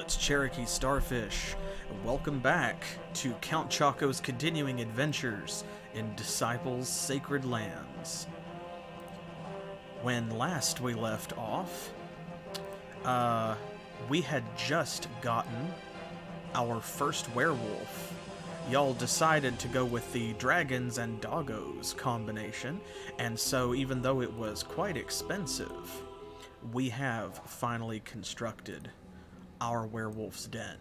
it's CherokeeStarfish, and welcome back to Count Choco's continuing adventures in Disciples' Sacred Lands. When last we left off, we had just gotten our first werewolf. Y'all decided to go with the dragons and doggos combination, and so even though it was quite expensive, we have finally constructed our werewolf's den.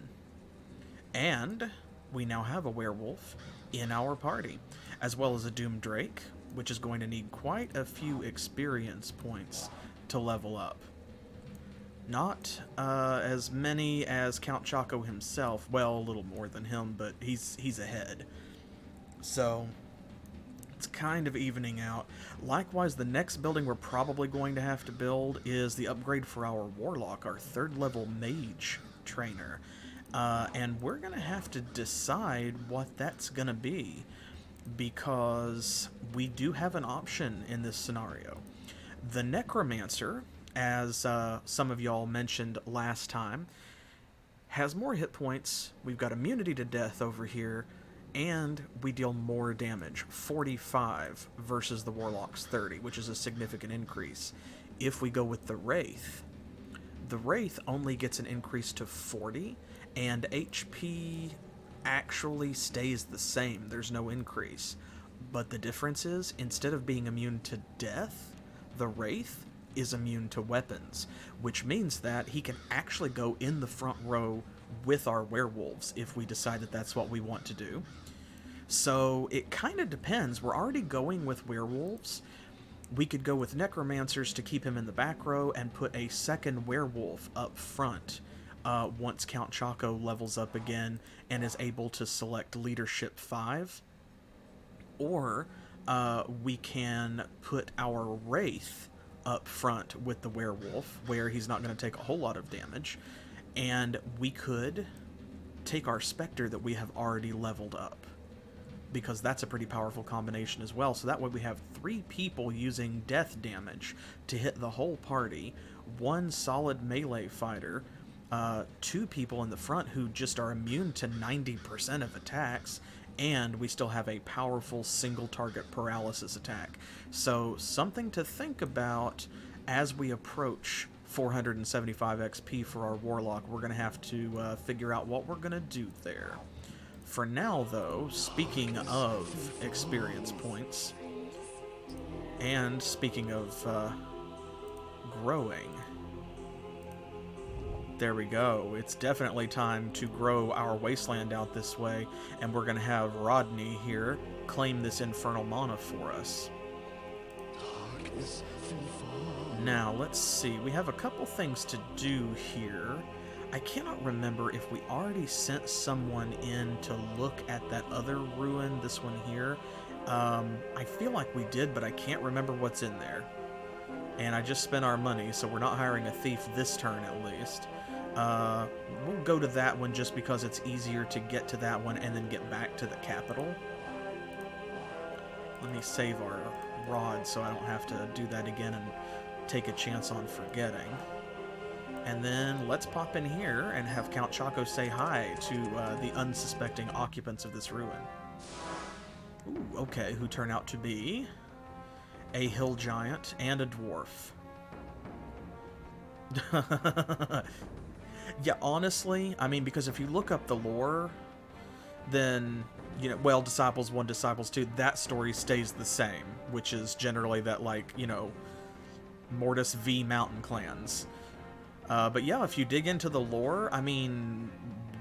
And we now have a werewolf in our party, as well as a Doom Drake, which is going to need quite a few experience points to level up. Not as many as Count Choco himself, well, a little more than him, but he's ahead. So it's kind of evening out. Likewise, the next building we're probably going to have to build is the upgrade for our Warlock, our 3rd level mage trainer. And we're going to have to decide what that's going to be, because we do have an option in this scenario. The Necromancer, as some of y'all mentioned last time, has more hit points. We've got immunity to death over here, and we deal more damage, 45 versus the Warlock's 30, which is a significant increase. If we go with the Wraith only gets an increase to 40, and HP actually stays the same. There's no increase. But the difference is, instead of being immune to death, the Wraith is immune to weapons, which means that he can actually go in the front row with our werewolves if we decide that that's what we want to do. So it kind of depends. We're already going with werewolves. We could go with necromancers to keep him in the back row and put a second werewolf up front once Count Choco levels up again and is able to select leadership 5. Or we can put our wraith up front with the werewolf, where he's not going to take a whole lot of damage, and we could take our specter that we have already leveled up, because that's a pretty powerful combination as well. So that way we have 3 people using death damage to hit the whole party, 1 solid melee fighter, 2 people in the front who just are immune to 90% of attacks, and we still have a powerful single target paralysis attack. So something to think about as we approach 475 XP for our Warlock. We're going to have to figure out what we're going to do there. For now, though, speaking of experience points, and speaking of growing, there we go. It's definitely time to grow our wasteland out this way, and we're going to have Rodney here claim this infernal mana for us. Now, let's see. We have a couple things to do here. I cannot remember if we already sent someone in to look at that other ruin, this one here. I feel like we did, but I can't remember what's in there. And I just spent our money, so we're not hiring a thief this turn at least. We'll go to that one just because it's easier to get to that one and then get back to the capital. Let me save our rod so I don't have to do that again and take a chance on forgetting. And then let's pop in here and have Count Choco say hi to the unsuspecting occupants of this ruin. Ooh, okay, who turn out to be a hill giant and a dwarf. Yeah, honestly, I mean, because if you look up the lore, then, you know, well, Disciples 1, Disciples 2, that story stays the same, which is generally that, like, you know, Mortis v. Mountain Clans. But yeah, if you dig into the lore, I mean,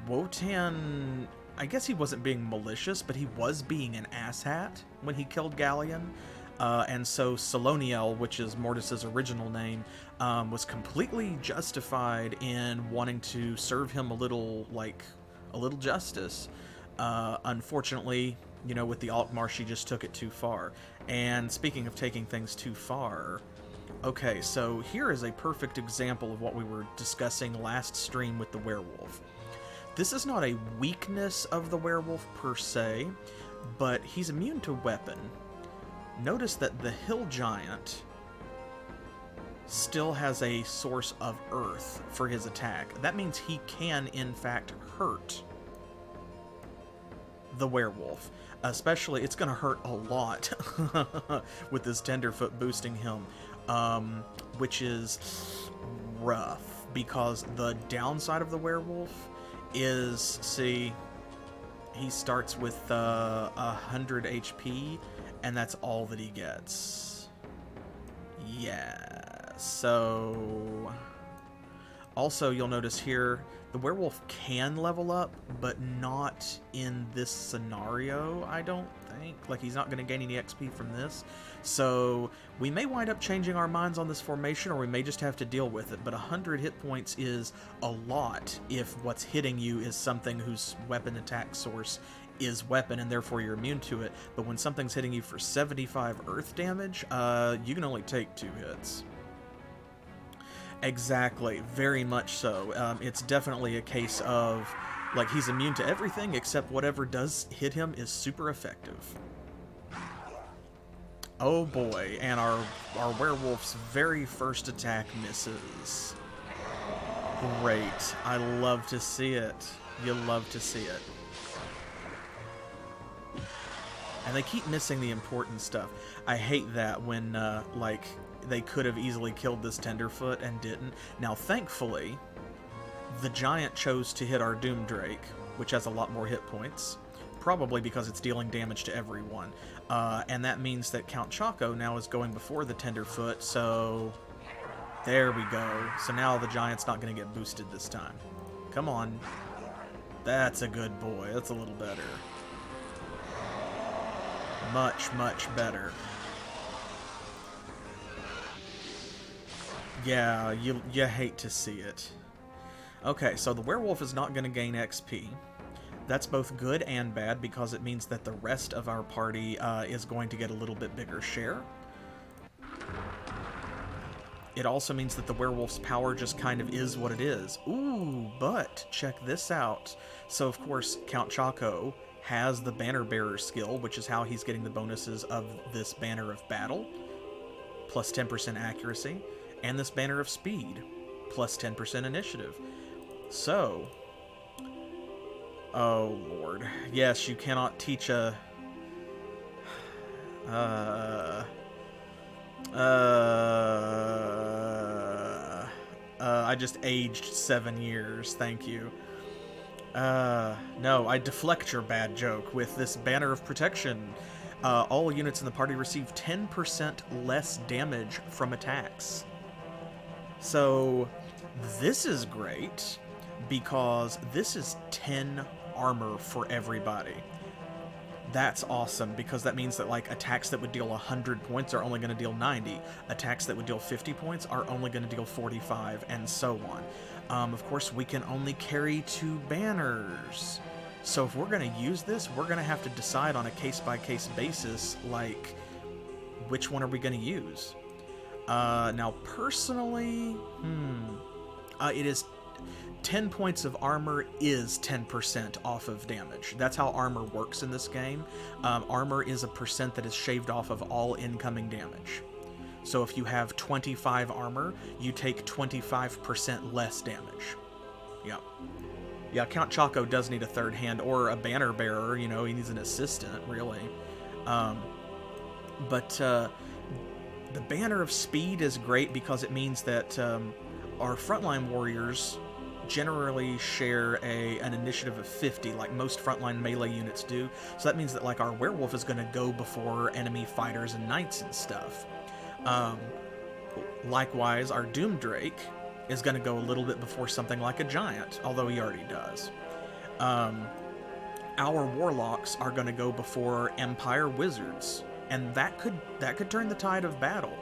Wotan, I guess he wasn't being malicious, but he was being an asshat when he killed Galleon. And so Soloniel, which is Mortis's original name, was completely justified in wanting to serve him a little justice. Unfortunately, you know, with the Alkmaar, she just took it too far. And speaking of taking things too far, okay, so here is a perfect example of what we were discussing last stream with the werewolf. This is not a weakness of the werewolf per se, but he's immune to weapon. Notice that the hill giant still has a source of earth for his attack. That means he can, in fact, hurt the werewolf. Especially, it's going to hurt a lot with this Tenderfoot boosting him, which is rough, because the downside of the werewolf is, see, he starts with 100 HP, and that's all that he gets. Yeah, so... Also, you'll notice here, the werewolf can level up, but not in this scenario, I don't think. Like, he's not going to gain any XP from this. So, we may wind up changing our minds on this formation, or we may just have to deal with it. But 100 hit points is a lot if what's hitting you is something whose weapon attack source is weapon, and therefore you're immune to it. But when something's hitting you for 75 earth damage, you can only take 2 hits. Exactly, very much so. It's definitely a case of, like, he's immune to everything except whatever does hit him is super effective. Oh boy, and our werewolf's very first attack misses. Great, I love to see it. You love to see it. And they keep missing the important stuff. I hate that when, like, they could have easily killed this Tenderfoot and didn't. Now, thankfully, the giant chose to hit our Doom Drake, which has a lot more hit points, probably because it's dealing damage to everyone. And that means that Count Choco now is going before the Tenderfoot, so there we go. So now the giant's not going to get boosted this time. Come on. That's a good boy. That's a little better. Much, much better. Yeah, you hate to see it. Okay, so the werewolf is not going to gain XP. That's both good and bad, because it means that the rest of our party is going to get a little bit bigger share. It also means that the werewolf's power just kind of is what it is. Ooh, but check this out. So, of course, Count Choco has the Banner Bearer skill, which is how he's getting the bonuses of this Banner of Battle, plus 10% accuracy, and this Banner of Speed, plus 10% initiative. So, oh lord, yes, you cannot teach a... I just aged 7 years, thank you. No, I deflect your bad joke with this Banner of Protection. All units in the party receive 10% less damage from attacks. So, this is great, because this is 10 armor for everybody. That's awesome, because that means that, like, attacks that would deal 100 points are only going to deal 90. Attacks that would deal 50 points are only going to deal 45, and so on. Of course, we can only carry 2 banners. So if we're going to use this, we're going to have to decide on a case-by-case basis, like, which one are we going to use? Now, personally, it is 10 points of armor is 10% off of damage. That's how armor works in this game. Armor is a percent that is shaved off of all incoming damage. So if you have 25 armor, you take 25% less damage. Yep. Yeah, Count Choco does need a third hand, or a banner bearer, you know, he needs an assistant, really. But the Banner of Speed is great because it means that our frontline warriors generally share an initiative of 50, like most frontline melee units do. So that means that, like, our werewolf is going to go before enemy fighters and knights and stuff. Likewise, our Doom Drake is going to go a little bit before something like a giant, although he already does. Our warlocks are going to go before Empire wizards, and that could turn the tide of battle.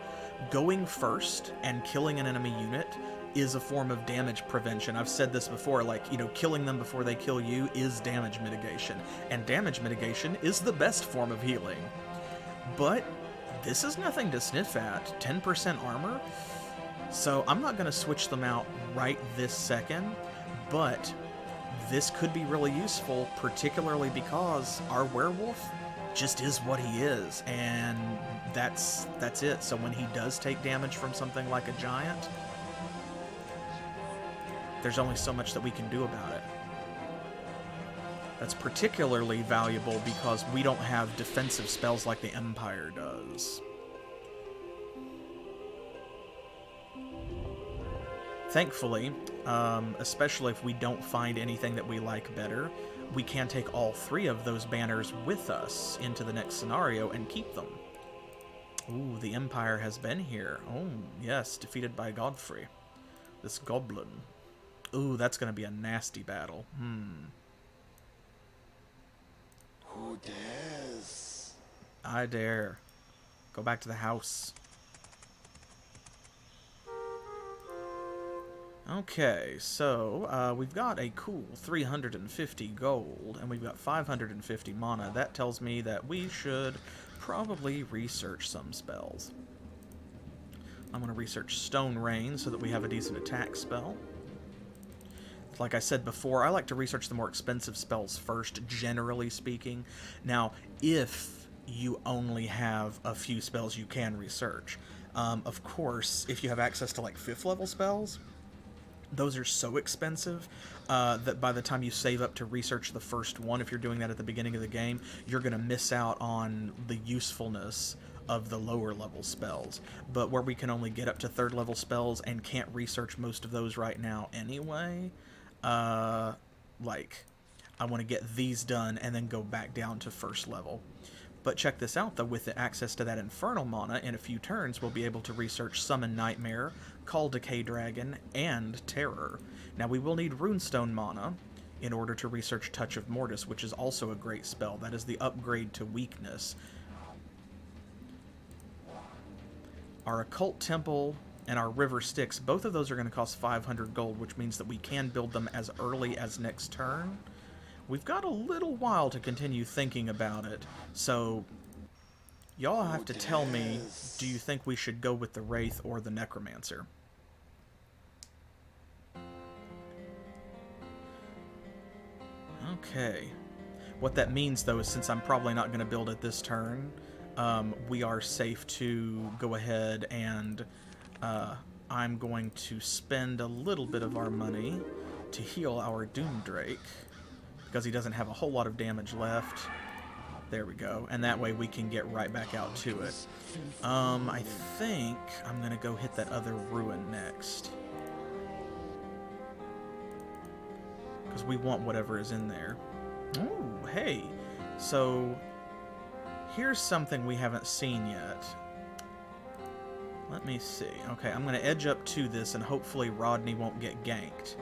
Going first and killing an enemy unit is a form of damage prevention. I've said this before, like, you know, killing them before they kill you is damage mitigation, and damage mitigation is the best form of healing. But this is nothing to sniff at. 10% armor? So I'm not going to switch them out right this second, but this could be really useful, particularly because our werewolf just is what he is, and that's it. So when he does take damage from something like a giant, there's only so much that we can do about it. That's particularly valuable because we don't have defensive spells like the Empire does. Thankfully, especially if we don't find anything that we like better, we can take all 3 of those banners with us into the next scenario and keep them. Ooh, the Empire has been here. Oh, yes, defeated by Godfrey. This goblin. Ooh, that's going to be a nasty battle. Who dares? I dare. Go back to the house. Okay, so we've got a cool 350 gold, and we've got 550 mana. That tells me that we should probably research some spells. I'm going to research Stone Rain so that we have a decent attack spell. Like I said before, I like to research the more expensive spells first, generally speaking. Now, if you only have a few spells you can research. Of course, if you have access to like 5th level spells, those are so expensive that by the time you save up to research the first one, if you're doing that at the beginning of the game, you're going to miss out on the usefulness of the lower level spells. But where we can only get up to 3rd level spells and can't research most of those right now anyway, like, I want to get these done and then go back down to 1st level. But check this out, though. With the access to that Infernal mana, in a few turns, we'll be able to research Summon Nightmare, Call Decay Dragon, and Terror. Now, we will need Runestone mana in order to research Touch of Mortis, which is also a great spell. That is the upgrade to weakness. Our Occult Temple and our River Styx, both of those are going to cost 500 gold, which means that we can build them as early as next turn. We've got a little while to continue thinking about it, so y'all have to tell me, do you think we should go with the Wraith or the Necromancer? Okay. What that means, though, is since I'm probably not going to build it this turn, we are safe to go ahead and I'm going to spend a little bit of our money to heal our Doomdrake, because he doesn't have a whole lot of damage left. There we go. And that way we can get right back out to it. I think I'm going to go hit that other ruin next, because we want whatever is in there. Oh, hey. So, here's something we haven't seen yet. Let me see. Okay, I'm going to edge up to this, and hopefully Rodney won't get ganked.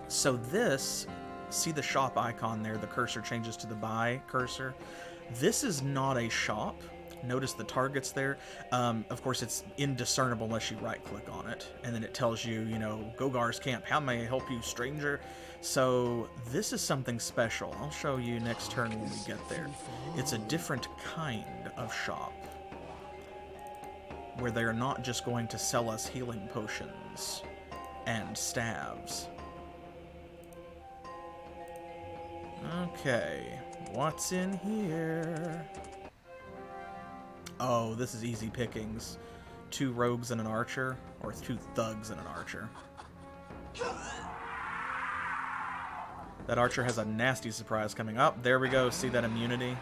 So this, see the shop icon there, the cursor changes to the buy cursor. This is not a shop. Notice the targets there. Of course, it's indiscernible unless you right-click on it, and then it tells you, you know, Gogar's Camp, how may I help you, stranger? So this is something special. I'll show you next turn when we get there. It's a different kind of shop, where they're not just going to sell us healing potions and staves. Okay, what's in here? Oh, this is easy pickings. 2 rogues and an archer, or 2 thugs and an archer. That archer has a nasty surprise coming up. There we go, see that immunity?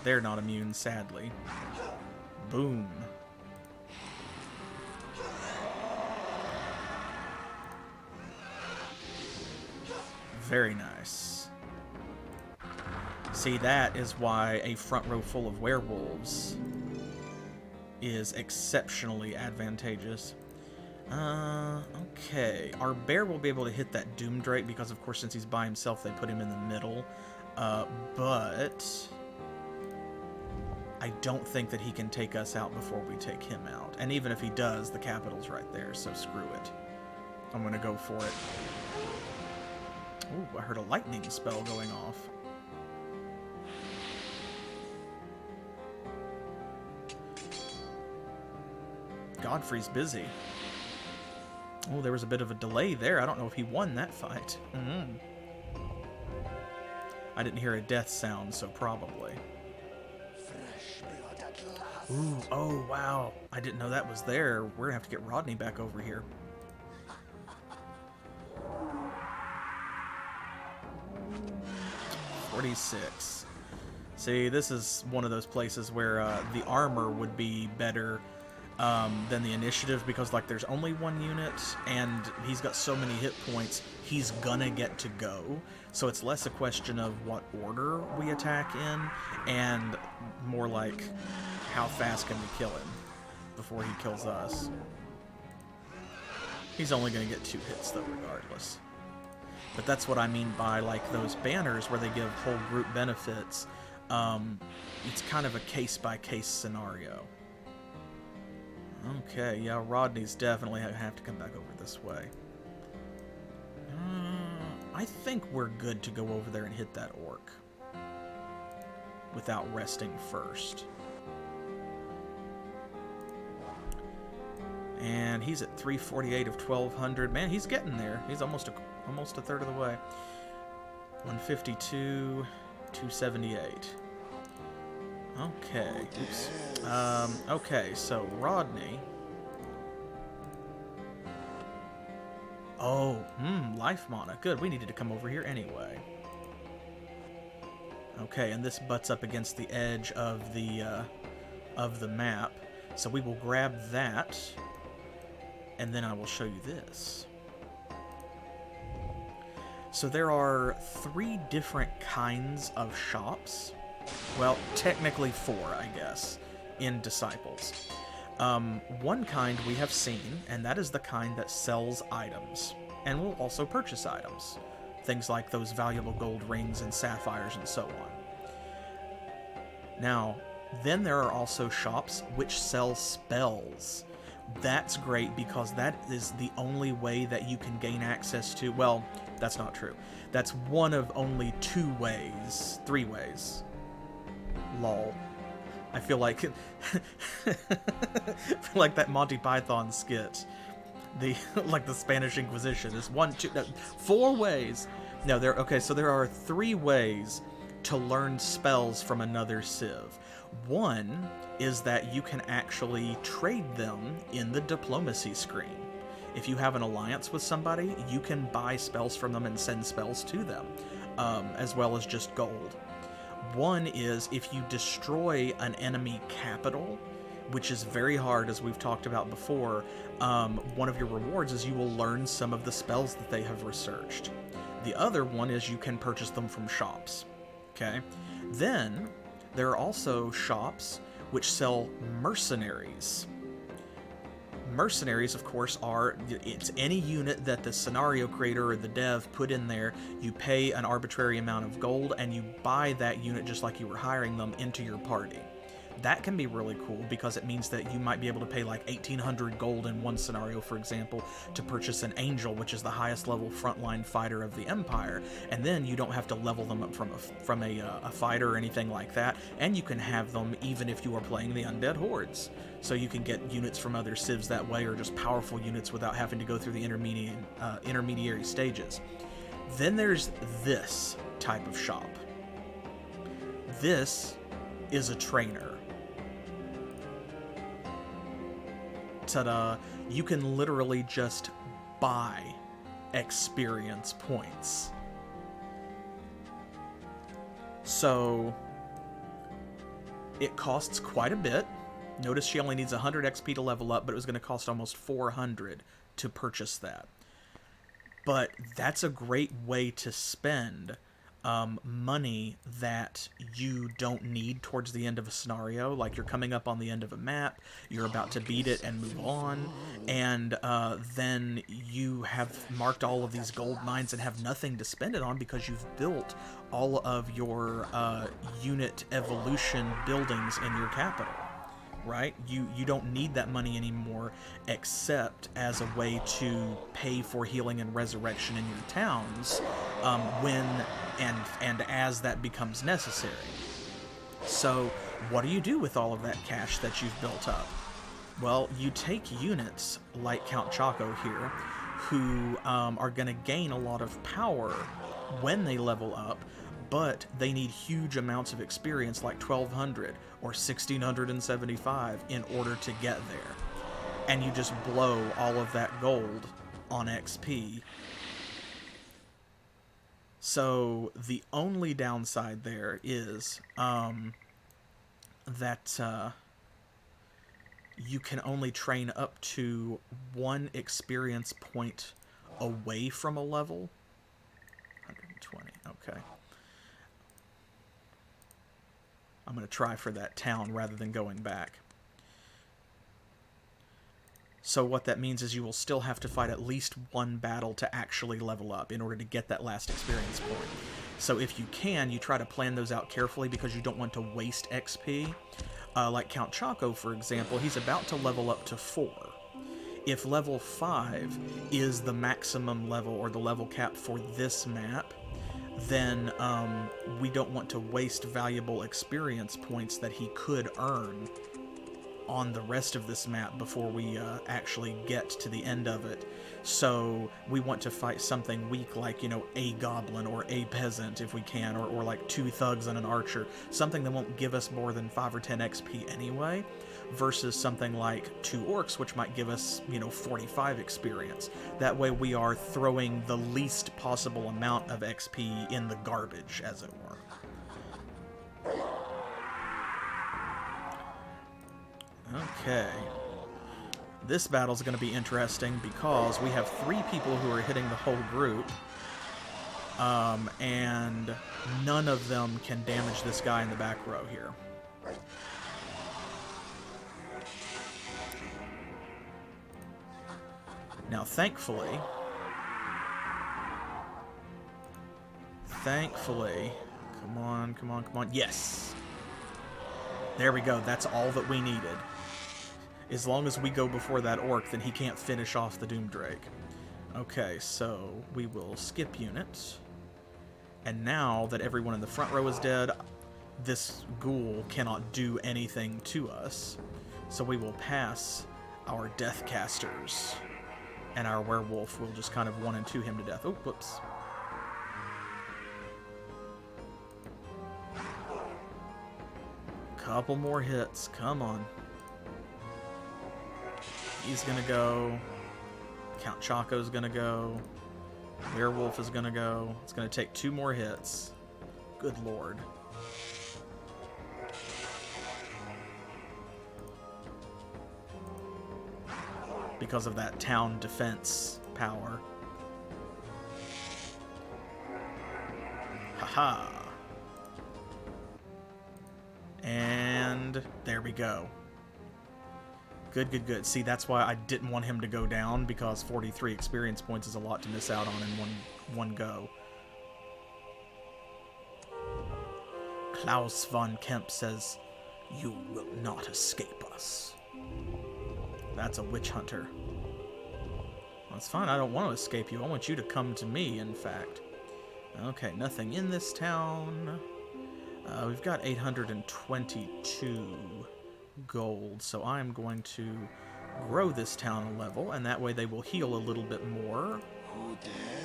They're not immune, sadly. Boom. Very nice. See, that is why a front row full of werewolves is exceptionally advantageous. Okay. Our bear will be able to hit that Doomdrake because, of course, since he's by himself, they put him in the middle. But I don't think that he can take us out before we take him out. And even if he does, the capital's right there, so screw it. I'm gonna go for it. Ooh, I heard a lightning spell going off. Godfrey's busy. Oh, there was a bit of a delay there. I don't know if he won that fight. I didn't hear a death sound, so probably. Fresh blood at last. Ooh, oh wow. I didn't know that was there. We're gonna have to get Rodney back over here. $46. See, this is one of those places where the armor would be better than the initiative, because like there's only one unit and he's got so many hit points, he's gonna get to go. So it's less a question of what order we attack in and more like how fast can we kill him before he kills us. He's only gonna get 2 hits though regardless. But that's what I mean by like those banners where they give whole group benefits. It's kind of a case-by-case scenario. Okay, yeah, Rodney's definitely have to come back over this way. I think we're good to go over there and hit that orc without resting first. And he's at 348 of 1200. Man, he's getting there. He's almost a third of the way. 152, 278. Okay. Oops. Okay, so Rodney. Oh, life mana. Good, we needed to come over here anyway. Okay, and this butts up against the edge of the map. So we will grab that, and then I will show you this. So there are 3 different kinds of shops. Well, technically 4, I guess, in Disciples. One kind we have seen, and that is the kind that sells items, and will also purchase items. Things like those valuable gold rings and sapphires and so on. Now, then there are also shops which sell spells. That's great because that is the only way that you can gain access to... Well, that's not true. That's one of only 2 ways. 3 ways. Lol. I feel like like that Monty Python skit, like the Spanish Inquisition. There's 1, 2, no, 4 ways. No, so there are 3 ways to learn spells from another civ. One is that you can actually trade them in the diplomacy screen. If you have an alliance with somebody, you can buy spells from them and send spells to them, as well as just gold. One is if you destroy an enemy capital, which is very hard, as we've talked about before, one of your rewards is you will learn some of the spells that they have researched. The other one is you can purchase them from shops. Okay? Then, there are also shops which sell mercenaries. Mercenaries, of course, it's any unit that the scenario creator or the dev put in there. You pay an arbitrary amount of gold and you buy that unit just like you were hiring them into your party. That can be really cool because it means that you might be able to pay like 1,800 gold in one scenario, for example, to purchase an angel, which is the highest level frontline fighter of the Empire, and then you don't have to level them up from a fighter or anything like that, and you can have them even if you are playing the Undead Hordes. So you can get units from other civs that way, or just powerful units without having to go through the intermediary stages. Then there's this type of shop. This is a trainer. Ta-da! You can literally just buy experience points. So it costs quite a bit. Notice she only needs 100 XP to level up, but it was going to cost almost 400 to purchase that. But that's a great way to spend money that you don't need towards the end of a scenario. Like you're coming up on the end of a map, you're about to beat it and move on, and then you have marked all of these gold mines and have nothing to spend it on because you've built all of your unit evolution buildings in your capital. Right? You don't need that money anymore except as a way to pay for healing and resurrection in your towns when and as that becomes necessary. So what do you do with all of that cash that you've built up? Well, you take units like Count Choco here who are going to gain a lot of power when they level up but they need huge amounts of experience, like 1200 or 1675, in order to get there. And you just blow all of that gold on XP. So the only downside there is that you can only train up to 1 experience point away from a level. 120, okay. I'm going to try for that town rather than going back. So what that means is you will still have to fight at least 1 battle to actually level up in order to get that last experience point. So if you can, you try to plan those out carefully because you don't want to waste XP. Like Count Choco, for example, he's about to level up to 4. If level 5 is the maximum level or the level cap for this map, then we don't want to waste valuable experience points that he could earn on the rest of this map before we actually get to the end of it. So we want to fight something weak like, you know, a goblin or a peasant if we can, or like 2 thugs and an archer. Something that won't give us more than 5 or 10 XP anyway, versus something like 2 orcs, which might give us, you know, 45 experience. That way we are throwing the least possible amount of XP in the garbage, as it were. Okay. This battle's going to be interesting because we have 3 people who are hitting the whole group, and none of them can damage this guy in the back row here. Now, thankfully, come on, come on, come on, yes! There we go, that's all that we needed. As long as we go before that orc, then he can't finish off the Doom Drake. Okay, so we will skip units. And now that everyone in the front row is dead, this ghoul cannot do anything to us. So we will pass our Deathcasters. And our werewolf will just kind of 1 and 2 him to death. Oh, whoops. Couple more hits, come on. He's gonna go. Count Choco's gonna go. Werewolf is gonna go. It's gonna take 2 more hits. Good lord. Because of that town defense power. Haha. And there we go. Good, good, good. See, that's why I didn't want him to go down, because 43 experience points is a lot to miss out on in one go. Klaus von Kemp says, "You will not escape us." That's a witch hunter. That's fine, I don't want to escape you. I want you to come to me, in fact. Okay, nothing in this town. We've got 822 gold, so I'm going to grow this town a level, and that way they will heal a little bit more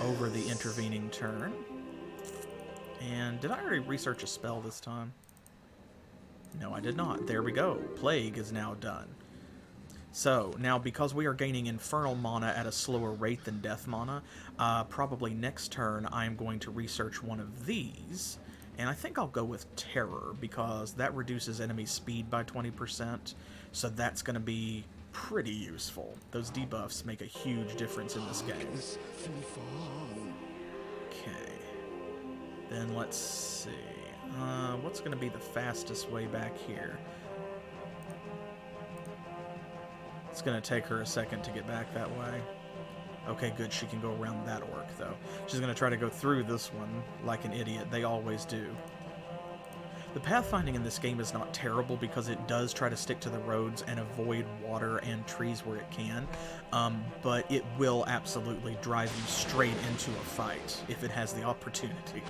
over the intervening turn. And did I already research a spell this time? No, I did not. There we go. Plague is now done. So, now because we are gaining Infernal Mana at a slower rate than Death Mana, probably next turn I'm going to research one of these. And I think I'll go with Terror, because that reduces enemy speed by 20%, so that's going to be pretty useful. Those debuffs make a huge difference in this game. Okay. Then let's see. What's going to be the fastest way back here? It's going to take her a second to get back that way. Okay, good. She can go around that orc, though. She's going to try to go through this one like an idiot. They always do. The pathfinding in this game is not terrible because it does try to stick to the roads and avoid water and trees where it can, but it will absolutely drive you straight into a fight if it has the opportunity.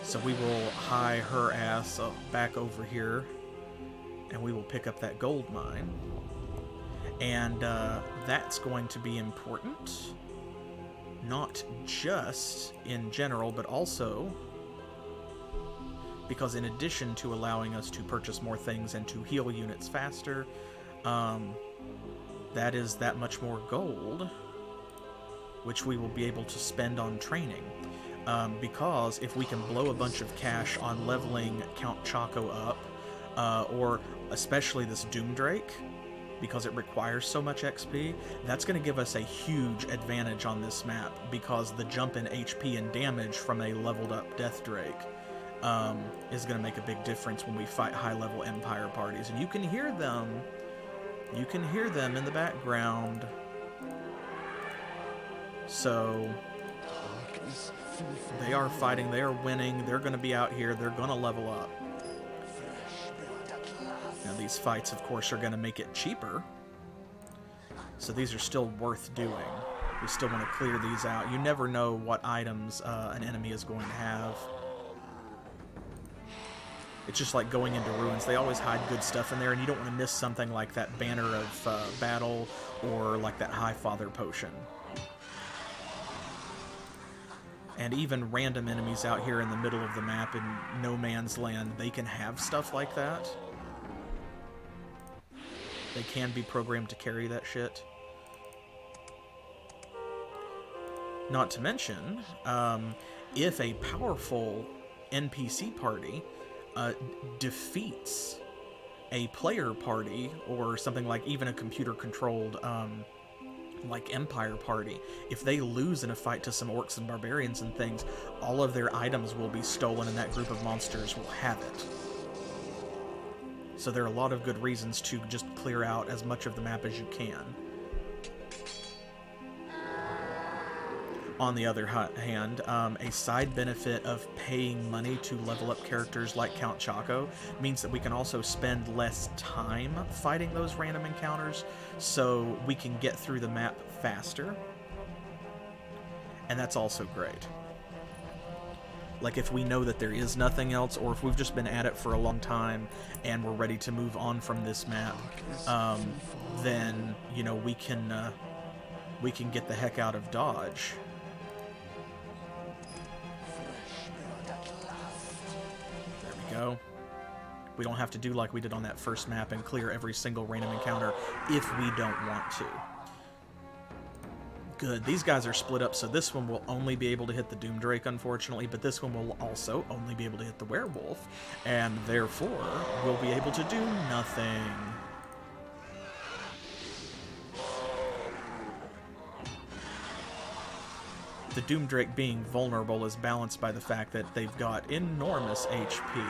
So we will hie her ass back over here, and we will pick up that gold mine. And that's going to be important not just in general, but also because in addition to allowing us to purchase more things and to heal units faster, that is that much more gold, which we will be able to spend on training. Because if we can blow a bunch of cash on leveling Count Choco up, or especially this Doom Drake, because it requires so much XP, that's going to give us a huge advantage on this map, because the jump in HP and damage from a leveled up Death Drake is going to make a big difference when we fight high-level Empire parties. And you can hear them. You can hear them in the background. So they are fighting, they are winning, they're going to be out here, they're going to level up. Now these fights, of course, are going to make it cheaper. So these are still worth doing. We still want to clear these out. You never know what items an enemy is going to have. It's just like going into ruins. They always hide good stuff in there, and you don't want to miss something like that banner of battle or like that High Father potion. And even random enemies out here in the middle of the map in no man's land, they can have stuff like that. They can be programmed to carry that shit. Not to mention, if a powerful NPC party defeats a player party, or something like even a computer-controlled like Empire party, if they lose in a fight to some orcs and barbarians and things, all of their items will be stolen and that group of monsters will have it. So there are a lot of good reasons to just clear out as much of the map as you can. On the other hand, a side benefit of paying money to level up characters like Count Choco means that we can also spend less time fighting those random encounters, so we can get through the map faster. And that's also great. Like if we know that there is nothing else, or if we've just been at it for a long time and we're ready to move on from this map, then, you know, we can get the heck out of Dodge. Go. We don't have to do like we did on that first map and clear every single random encounter if we don't want to. Good. These guys are split up, so this one will only be able to hit the Doom Drake, unfortunately, but this one will also only be able to hit the werewolf, and therefore will be able to do nothing. The Doom Drake being vulnerable is balanced by the fact that they've got enormous HP.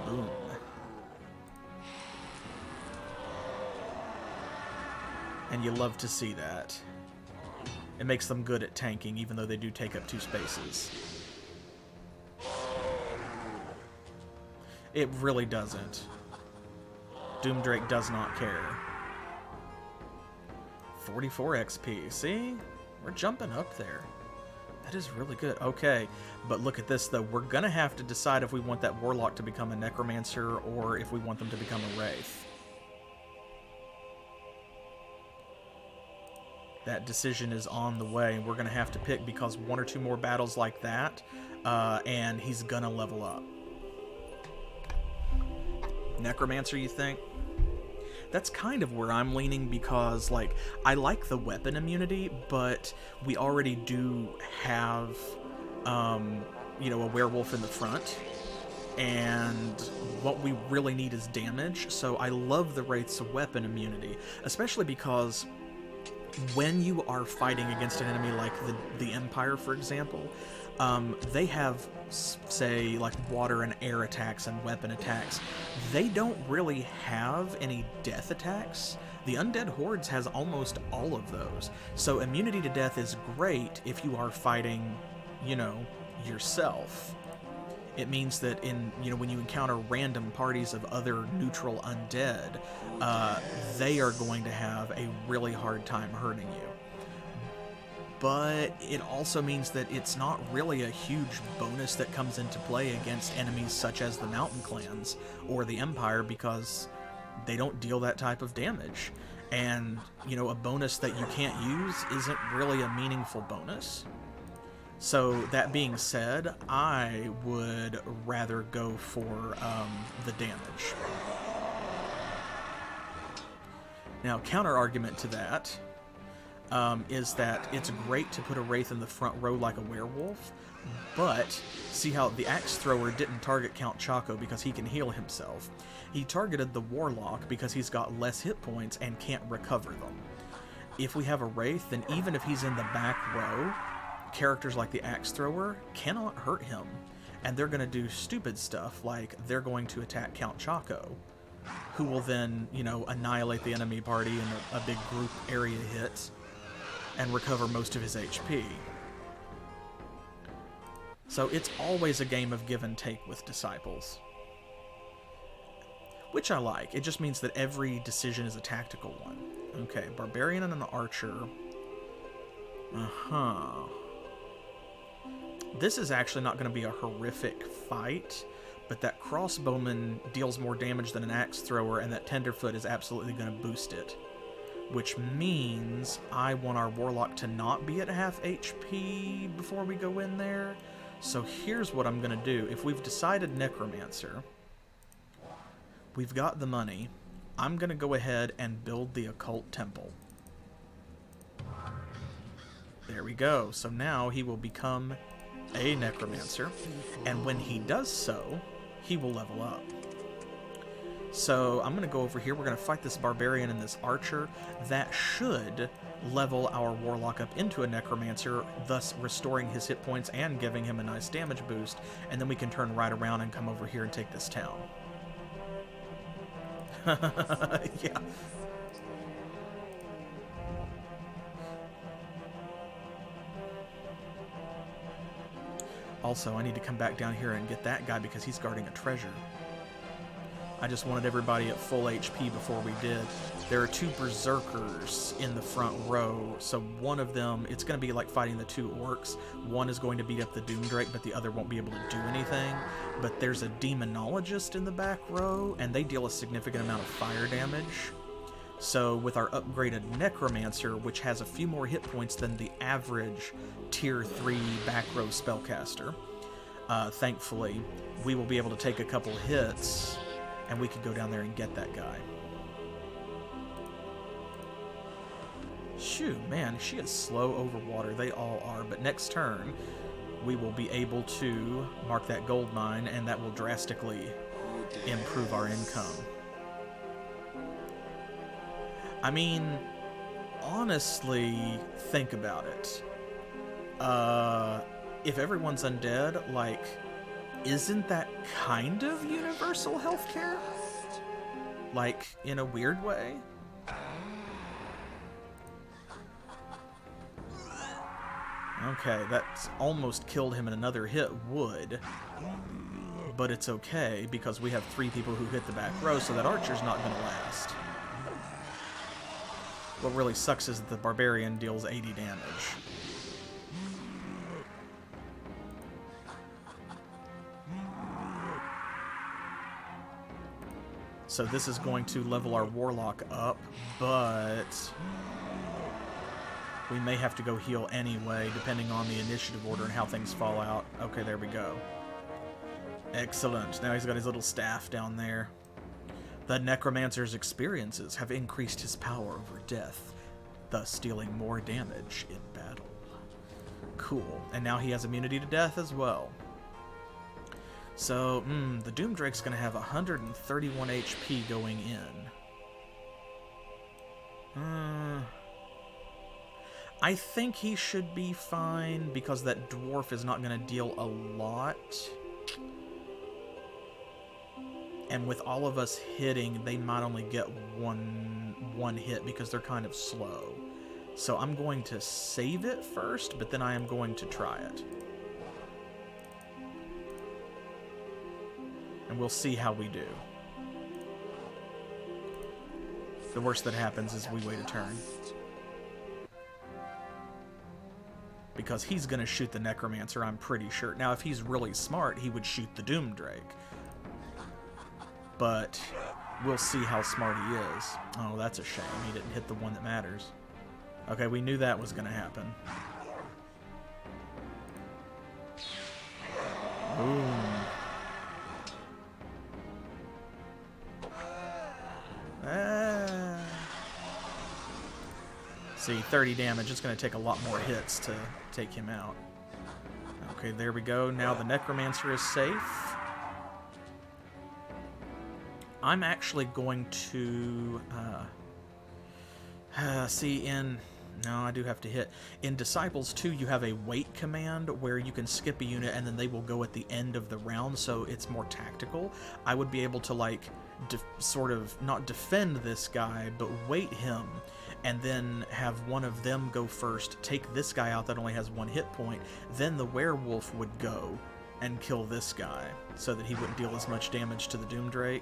Boom. And you love to see that. It makes them good at tanking, even though they do take up 2 spaces. It really doesn't. Doom Drake does not care. 44 XP. See? We're jumping up there. That is really good. Okay, but look at this, though. We're going to have to decide if we want that Warlock to become a Necromancer or if we want them to become a Wraith. That decision is on the way, and we're going to have to pick, because 1 or 2 more battles like that, and he's going to level up. Necromancer, you think? That's kind of where I'm leaning, because, like, I like the weapon immunity, but we already do have, you know, a werewolf in the front, and what we really need is damage, so I love the Wraith's weapon immunity, especially because when you are fighting against an enemy like the Empire, for example, they have, say, like water and air attacks and weapon attacks. They don't really have any death attacks. The Undead Hordes has almost all of those. So immunity to death is great if you are fighting, you know, yourself. It means that when you encounter random parties of other neutral undead, they are going to have a really hard time hurting you. But it also means that it's not really a huge bonus that comes into play against enemies such as the Mountain Clans or the Empire, because they don't deal that type of damage. And, you know, a bonus that you can't use isn't really a meaningful bonus. So, that being said, I would rather go for the damage. Now, counter-argument to that is that it's great to put a Wraith in the front row like a werewolf, but see how the Axe Thrower didn't target Count Choco because he can heal himself. He targeted the Warlock because he's got less hit points and can't recover them. If we have a Wraith, then even if he's in the back row, characters like the Axe Thrower cannot hurt him, and they're going to do stupid stuff like they're going to attack Count Choco, who will then, you know, annihilate the enemy party in a big group area hit and recover most of his HP. So it's always a game of give and take with Disciples, which I like. It just means that every decision is a tactical one. Okay, Barbarian and an Archer. This is actually not going to be a horrific fight, but that Crossbowman deals more damage than an Axe Thrower, and that Tenderfoot is absolutely going to boost it. Which means I want our Warlock to not be at half HP before we go in there. So here's what I'm going to do. If we've decided Necromancer, we've got the money, I'm going to go ahead and build the Occult Temple. There we go. So now he will become a Necromancer, and when he does so, he will level up. So I'm going to go over here. We're going to fight this Barbarian and this Archer. That should level our Warlock up into a Necromancer, thus restoring his hit points and giving him a nice damage boost, and then we can turn right around and come over here and take this town. Yeah. Also, I need to come back down here and get that guy because he's guarding a treasure. I just wanted everybody at full HP before we did. There are two Berserkers in the front row, so one of them, it's going to be like fighting the two orcs. One is going to beat up the Doomdrake, but the other won't be able to do anything. But there's a Demonologist in the back row, and they deal a significant amount of fire damage. So with our upgraded Necromancer, which has a few more hit points than the average Tier 3 back row spellcaster, thankfully, we will be able to take a couple hits, and we can go down there and get that guy. Shoo, man, she is slow over water. They all are, but next turn, we will be able to mark that gold mine, and that will drastically improve our income. I mean, honestly, think about it. If everyone's undead, like, isn't that kind of universal healthcare? Like, in a weird way? Okay, that's almost killed him in another hit would. But it's okay, because we have 3 people who hit the back row, so that Archer's not going to last. What really sucks is that the Barbarian deals 80 damage. So this is going to level our Warlock up, but we may have to go heal anyway, depending on the initiative order and how things fall out. Okay, there we go. Excellent. Now he's got his little staff down there. The Necromancer's experiences have increased his power over death, thus dealing more damage in battle. Cool. And now he has immunity to death as well. So, the Doomdrake's going to have 131 HP going in. I think he should be fine, because that Dwarf is not going to deal a lot. And with all of us hitting, they might only get one hit because they're kind of slow. So I'm going to save it first, but then I am going to try it. And we'll see how we do. The worst that happens is we wait a turn. Because he's going to shoot the Necromancer, I'm pretty sure. Now, if he's really smart, he would shoot the Doomdrake. But we'll see how smart he is. Oh, that's a shame. He didn't hit the one that matters. Okay, we knew that was going to happen. Boom. Ah. See, 30 damage. It's going to take a lot more hits to take him out. Okay, there we go. Now the Necromancer is safe. I'm actually going to... see, no, I do have to hit. In Disciples 2, you have a wait command where you can skip a unit and then they will go at the end of the round, so it's more tactical. I would be able to, like, sort of not defend this guy, but wait him, and then have one of them go first, take this guy out that only has 1 hit point, then the werewolf would go and kill this guy, so that he wouldn't deal as much damage to the Doomdrake.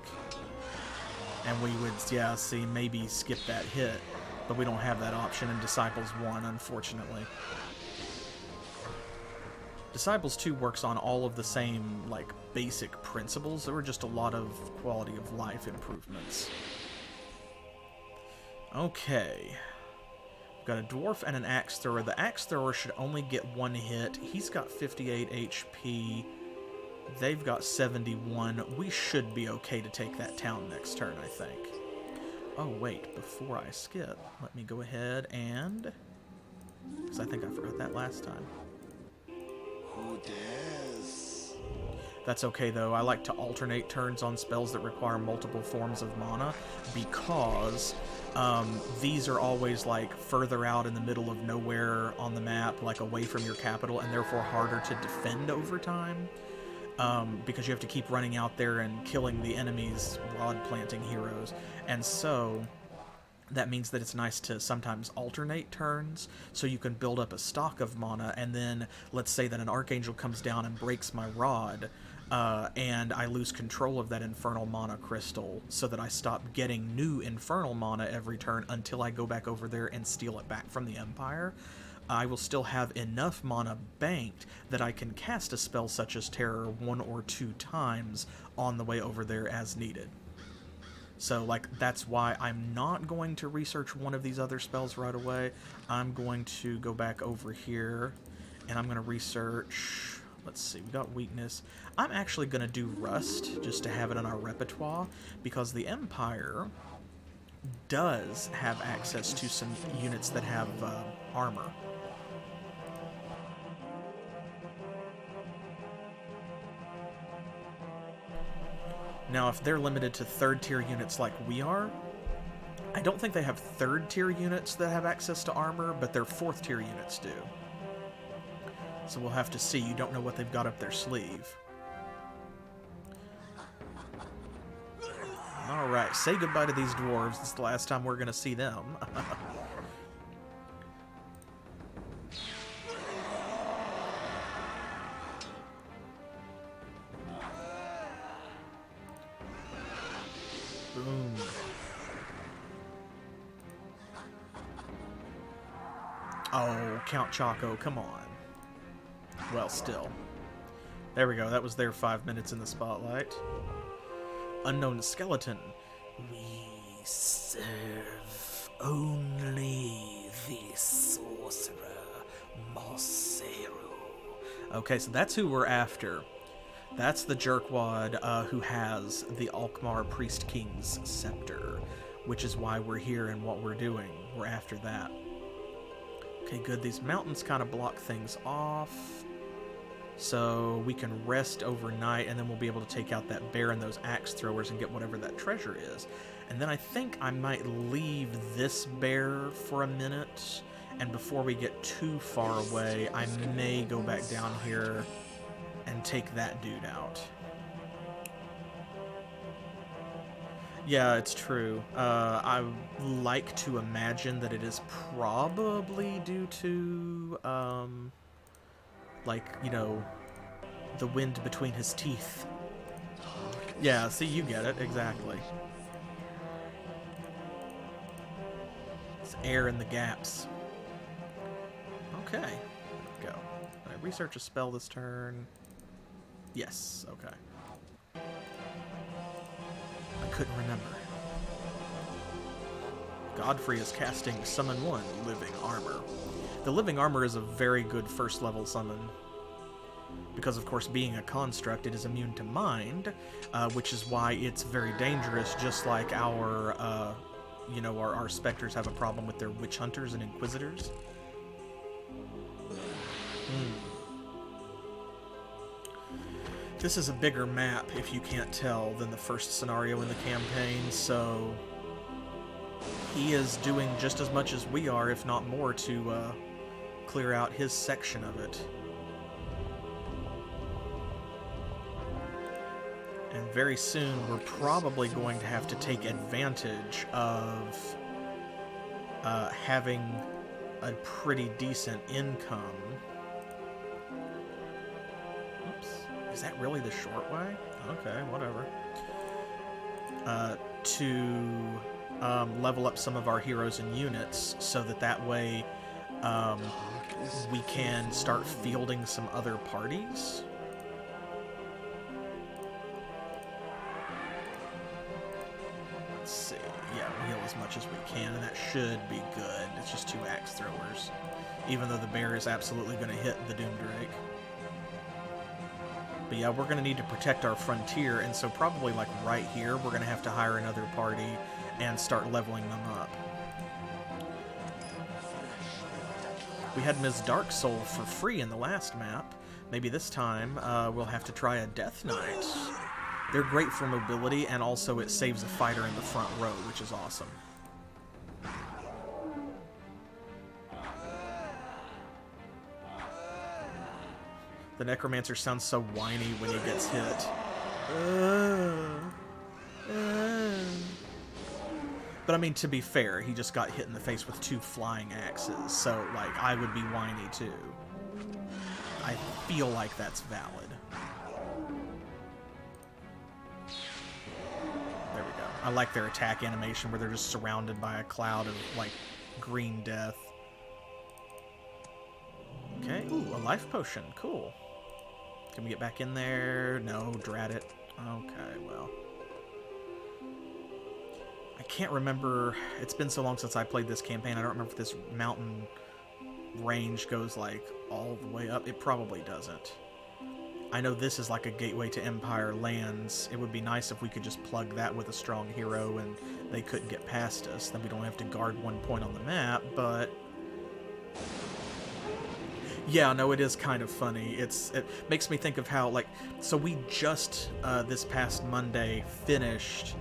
And we would, yeah, see, maybe skip that hit. But we don't have that option in Disciples 1, unfortunately. Disciples 2 works on all of the same, like, basic principles. There were just a lot of quality of life improvements. Okay. We've got a dwarf and an axe thrower. The axe thrower should only get 1 hit. He's got 58 HP. They've got 71. We should be okay to take that town next turn, I think. Oh, wait, before I skip, let me go ahead and... because I think I forgot that last time. Who dares? That's okay, though. I like to alternate turns on spells that require multiple forms of mana, because these are always, like, further out in the middle of nowhere on the map, like, away from your capital, and therefore harder to defend over time. Because you have to keep running out there and killing the enemy's rod-planting heroes. And so, that means that it's nice to sometimes alternate turns, so you can build up a stock of mana, and then, let's say that an Archangel comes down and breaks my rod, and I lose control of that Infernal Mana Crystal, so that I stop getting new Infernal Mana every turn until I go back over there and steal it back from the Empire. I will still have enough mana banked that I can cast a spell such as Terror 1 or 2 times on the way over there as needed. So, like, that's why I'm not going to research one of these other spells right away. I'm going to go back over here, and I'm going to research... let's see, we got weakness. I'm actually going to do Rust, just to have it in our repertoire, because the Empire does have access to some units that have armor. Now, if they're limited to 3rd tier units like we are, I don't think they have 3rd tier units that have access to armor, but their 4th tier units do. So we'll have to see. You don't know what they've got up their sleeve. Alright, say goodbye to these dwarves. It's the last time we're going to see them. Boom. Oh, Count Choco, come on. Well, still. There we go, that was their 5 minutes in the spotlight. Unknown skeleton. We serve only the sorcerer, Mossero. Okay, so that's who we're after. That's the jerkwad who has the Alkmaar Priest King's scepter, which is why we're here and what we're doing. We're after that. Okay, good. These mountains kind of block things off, so we can rest overnight, and then we'll be able to take out that bear and those axe throwers and get whatever that treasure is. And then I think I might leave this bear for a minute, and before we get too far away, I may go back down here and take that dude out. Yeah, it's true. I like to imagine that it is probably due to, like, you know, the wind between his teeth. Yeah, see, you get it, exactly. It's air in the gaps. Okay, there we go. Did I research a spell this turn? Yes, okay. I couldn't remember. Godfrey is casting Summon 1, Living Armor. The Living Armor is a very good first level summon. Because, of course, being a construct, it is immune to mind, which is why it's very dangerous, just like our, our specters have a problem with their witch hunters and inquisitors. This is a bigger map, if you can't tell, than the first scenario in the campaign, so he is doing just as much as we are, if not more, to clear out his section of it. And very soon, we're probably going to have to take advantage of having a pretty decent income. Oops. Is that really the short way? Okay, whatever. To level up some of our heroes and units so that way we can start fielding some other parties. Let's see. Yeah, we'll heal as much as we can, and that should be good. It's just 2 axe throwers. Even though the bear is absolutely going to hit the Doomdrake. But yeah, we're going to need to protect our frontier, and so probably like right here, we're going to have to hire another party and start leveling them up. We had Ms. Dark Soul for free in the last map. Maybe this time we'll have to try a Death Knight. They're great for mobility, and also it saves a fighter in the front row, which is awesome. The Necromancer sounds so whiny when he gets hit. But I mean, to be fair, he just got hit in the face with 2 flying axes, so, like, I would be whiny too. I feel like that's valid. There we go. I like their attack animation where they're just surrounded by a cloud of, like, green death. Okay, ooh, a life potion, cool. Can we get back in there? No, drat it. Okay, well. I can't remember. It's been so long since I played this campaign. I don't remember if this mountain range goes, like, all the way up. It probably doesn't. I know this is like a gateway to Empire lands. It would be nice if we could just plug that with a strong hero and they couldn't get past us. Then we don't have to guard one point on the map, but... yeah, no, it is kind of funny. It makes me think of how, like, so we just, this past Monday, finished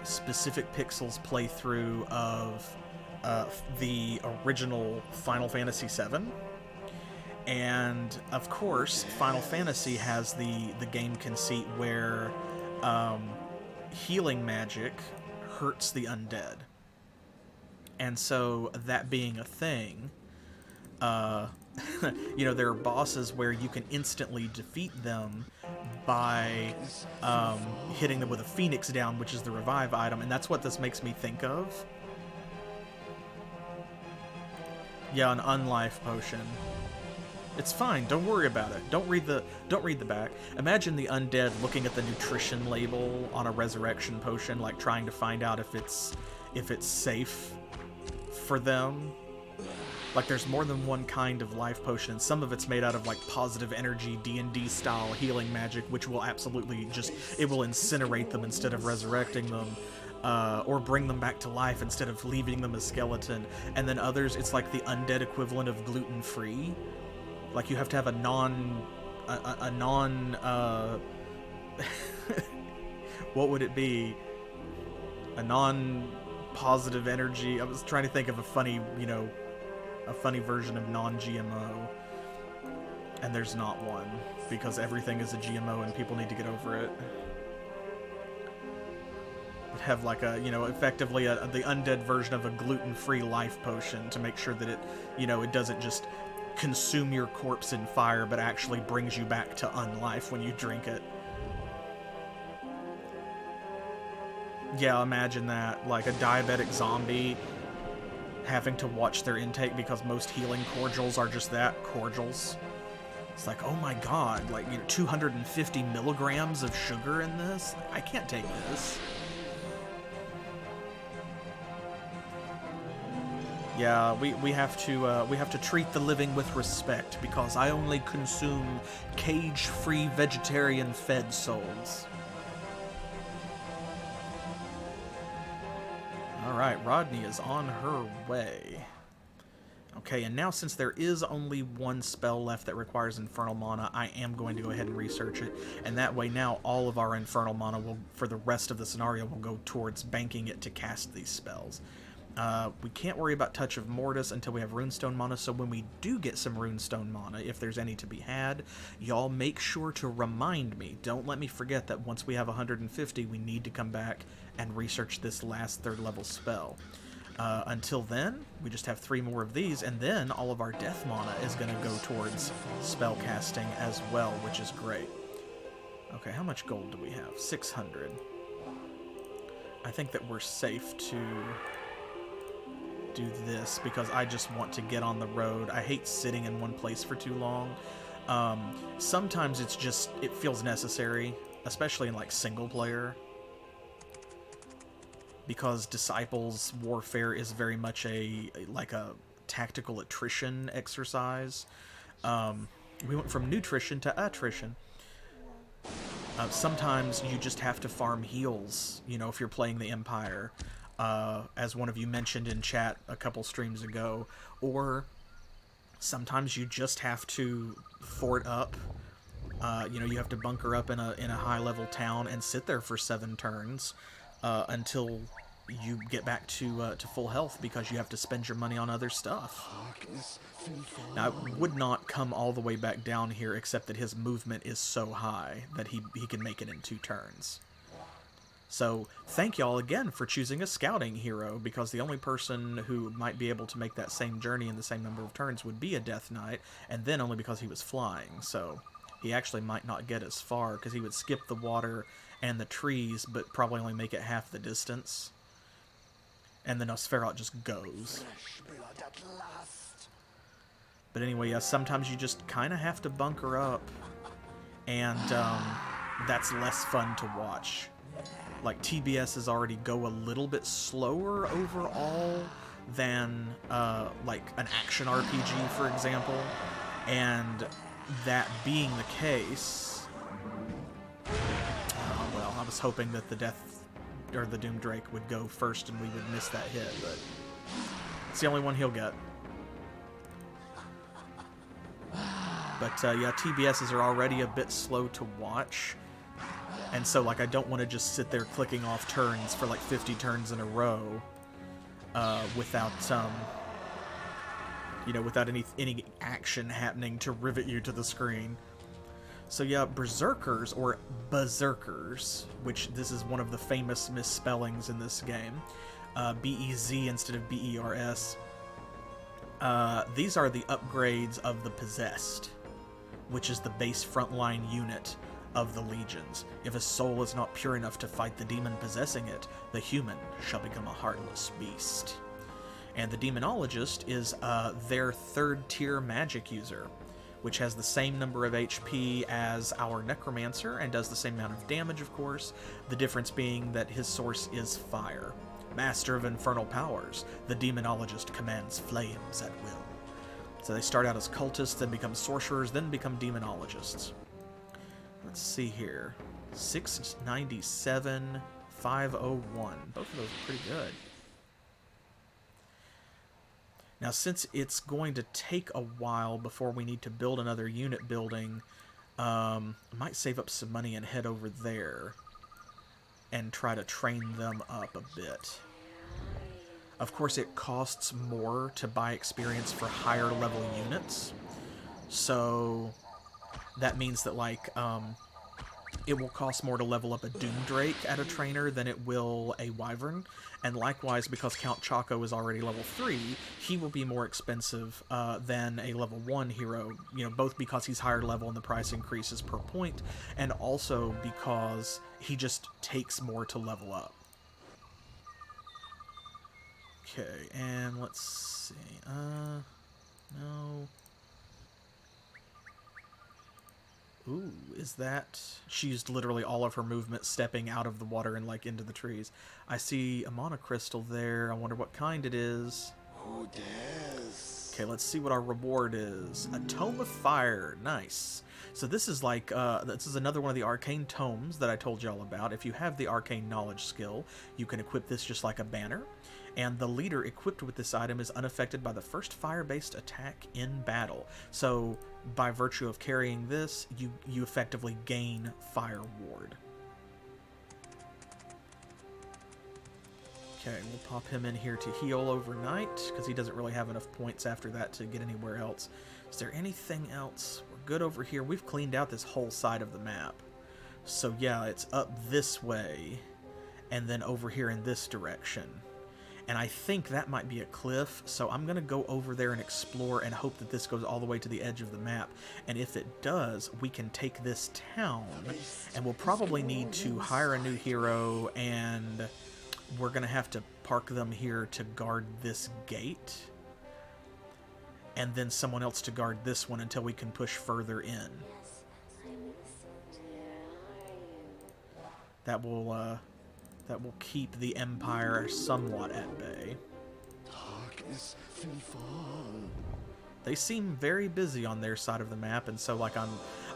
Specific Pixels playthrough of the original Final Fantasy VII. And, of course, Final Fantasy has the game conceit where healing magic hurts the undead. And so, that being a thing... you know, there are bosses where you can instantly defeat them by hitting them with a Phoenix Down, which is the revive item, and that's what this makes me think of. Yeah, an unlife potion. It's fine, don't worry about it. Don't read the back. Imagine the undead looking at the nutrition label on a resurrection potion, like trying to find out if it's safe for them. Like, there's more than one kind of life potion, and some of it's made out of, like, positive energy, D&D style healing magic, which will absolutely just, it will incinerate them instead of resurrecting them, or bring them back to life instead of leaving them a skeleton. And then others, it's like the undead equivalent of gluten-free. Like, you have to have a non, what would it be? A non-positive energy. I was trying to think of a funny, you know, a funny version of non-GMO, and there's not one, because everything is a GMO and people need to get over it. Would have like a, you know, effectively the undead version of a gluten-free life potion to make sure that it, you know, it doesn't just consume your corpse in fire, but actually brings you back to unlife when you drink it. Yeah, imagine that, like a diabetic zombie having to watch their intake because most healing cordials are just that, cordials. It's like, oh my god, like, you know, 250 milligrams of sugar in this? Like, I can't take this. Yeah, we have to treat the living with respect because I only consume cage-free vegetarian-fed souls. All right, Rodney is on her way. Okay, and now since there is only one spell left that requires Infernal Mana, I am going to go ahead and research it, and that way now all of our Infernal Mana will, for the rest of the scenario, will go towards banking it to cast these spells. We can't worry about Touch of Mortis until we have Runestone Mana, so when we do get some Runestone Mana, if there's any to be had, y'all make sure to remind me. Don't let me forget that once we have 150, we need to come back and research this last 3rd level spell. Until then, we just have 3 more of these, and then all of our death mana is going to go towards spell casting as well, which is great. Okay, how much gold do we have? 600. I think that we're safe to do this because I just want to get on the road. I hate sitting in one place for too long. Sometimes it feels necessary, especially in like single player, because Disciples warfare is very much a tactical attrition exercise. We went from nutrition to attrition. Sometimes you just have to farm heals, you know, if you're playing the Empire, as one of you mentioned in chat a couple streams ago, or sometimes you just have to fort up. You know, you have to bunker up in a high-level town and sit there for 7 turns until you get back to full health because you have to spend your money on other stuff. Now, I would not come all the way back down here except that his movement is so high that he can make it in 2 turns. So, thank y'all again for choosing a scouting hero, because the only person who might be able to make that same journey in the same number of turns would be a Death Knight, and then only because he was flying, so he actually might not get as far, because he would skip the water and the trees, but probably only make it half the distance. And the Nosferatu just goes. But anyway, yeah, sometimes you just kind of have to bunker up, and that's less fun to watch. Like, TBSs already go a little bit slower overall than, like, an action RPG, for example. And that being the case... well, I was hoping that the Doom Drake would go first and we would miss that hit, but it's the only one he'll get. But, yeah, TBSs are already a bit slow to watch. And so, like, I don't want to just sit there clicking off turns for, like, 50 turns in a row without, you know, without any action happening to rivet you to the screen. So, yeah, Berserkers, or Berserkers, which this is one of the famous misspellings in this game, B-E-Z instead of B-E-R-S. These are the upgrades of the Possessed, which is the base frontline unit of the legions. If a soul is not pure enough to fight the demon possessing it, the human shall become a heartless beast. And the Demonologist is their 3rd tier magic user, which has the same number of HP as our Necromancer and does the same amount of damage, of course, the difference being that his source is fire. Master of infernal powers, the Demonologist commands flames at will. So they start out as cultists, then become sorcerers, then become Demonologists. Let's see here. 697, 501. Both of those are pretty good. Now, since it's going to take a while before we need to build another unit building, I might save up some money and head over there and try to train them up a bit. Of course, it costs more to buy experience for higher level units, so that means that, like, it will cost more to level up a Doom Drake at a trainer than it will a Wyvern, and likewise, because Count Choco is already level 3, he will be more expensive than a level 1 hero, you know, both because he's higher level and the price increases per point, and also because he just takes more to level up. Okay, and let's see, no... Ooh, is that... She used literally all of her movement stepping out of the water and, like, into the trees. I see a monocrystal there. I wonder what kind it is. Who dares? Okay, let's see what our reward is. A Tome of Fire. Nice. So this is like, this is another one of the arcane tomes that I told y'all about. If you have the arcane knowledge skill, you can equip this just like a banner. And the leader equipped with this item is unaffected by the first fire-based attack in battle. So by virtue of carrying this, you effectively gain Fire Ward. Okay, we'll pop him in here to heal overnight, because he doesn't really have enough points after that to get anywhere else. Is there anything else? We're good over here. We've cleaned out this whole side of the map. So yeah, it's up this way, and then over here in this direction. And I think that might be a cliff, so I'm going to go over there and explore and hope that this goes all the way to the edge of the map. And if it does, we can take this town, and we'll probably need to hire a new hero, and we're going to have to park them here to guard this gate, and then someone else to guard this one until we can push further in. That will keep the Empire somewhat at bay. Darkness will fall. They seem very busy on their side of the map, and so like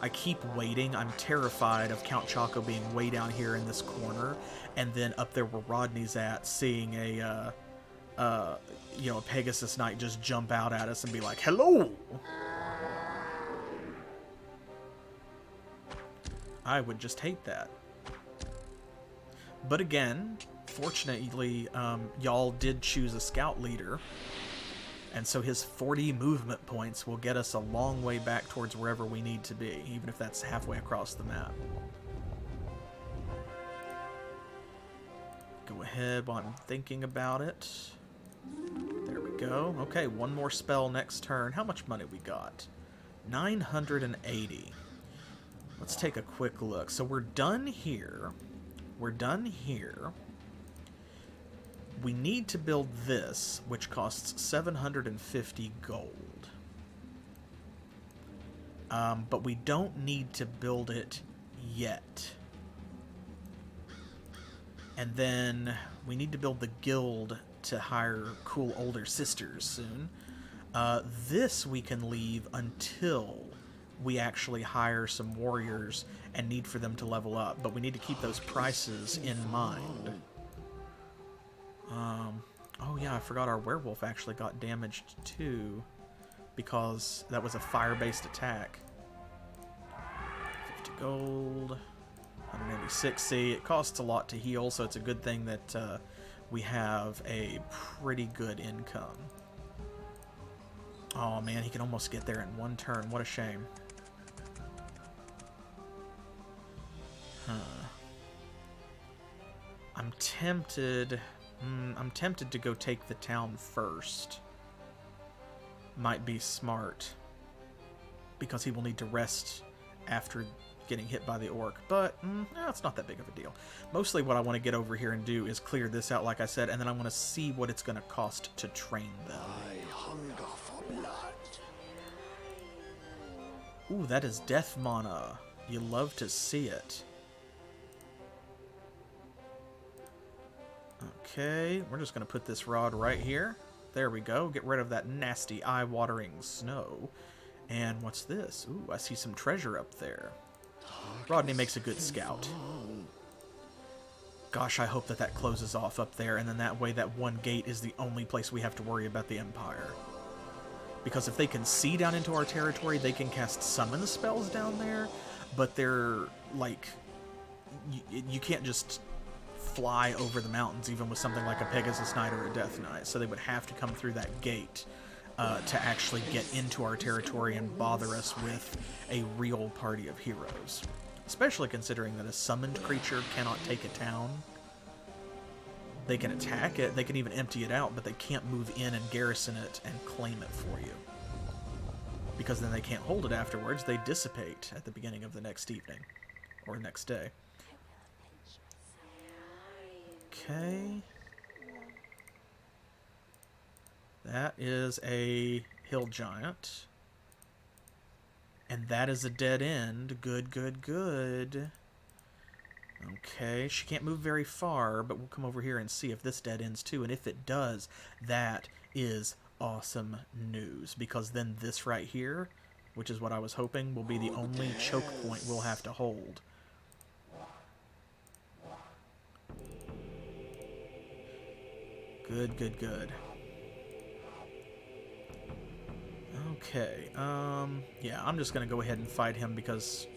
I keep waiting. I'm terrified of Count Choco being way down here in this corner, and then up there where Rodney's at, seeing a Pegasus Knight just jump out at us and be like, "Hello!" I would just hate that. But again, fortunately, y'all did choose a scout leader, and so his 40 movement points will get us a long way back towards wherever we need to be, even if that's halfway across the map. Go ahead while I'm thinking about it. There we go. Okay, one more spell next turn. How much money we got? 980. Let's take a quick look. So we're done here. We're done here. We need to build this, which costs 750 gold. But we don't need to build it yet. And then we need to build the guild to hire cool older sisters soon. This we can leave until we actually hire some warriors and need for them to level up, but we need to keep those prices in mind. Oh yeah, I forgot our werewolf actually got damaged too, because that was a fire-based attack. 50 gold, 186. See, it costs a lot to heal, so it's a good thing that we have a pretty good income. Oh man, he can almost get there in one turn. What a shame. I'm tempted to go take the town first. Might be smart, because he will need to rest after getting hit by the orc, but it's not that big of a deal. Mostly what I want to get over here and do is clear this out, like I said, and then I want to see what it's going to cost to train them. I hunger for blood. Ooh, that is death mana. You love to see it. Okay, we're just going to put this rod right here. There we go. Get rid of that nasty eye-watering snow. And what's this? Ooh, I see some treasure up there. Rodney makes a good scout. Gosh, I hope that that closes off up there, and then that way that one gate is the only place we have to worry about the Empire. Because if they can see down into our territory, they can cast summon spells down there, but they're, like, you can't just fly over the mountains, even with something like a Pegasus Knight or a Death Knight, so they would have to come through that gate to actually get into our territory and bother us with a real party of heroes. Especially considering that a summoned creature cannot take a town. They can attack it, they can even empty it out, but they can't move in and garrison it and claim it for you. Because then they can't hold it afterwards, they dissipate at the beginning of the next evening. Or next day. Okay. That is a hill giant. And that is a dead end. Good, good, good. Okay, she can't move very far, but we'll come over here and see if this dead ends too. And if it does, that is awesome news, because then this right here, which is what I was hoping, will be the only choke point we'll have to hold. Good, good, good. Okay, yeah, I'm just gonna go ahead and fight him because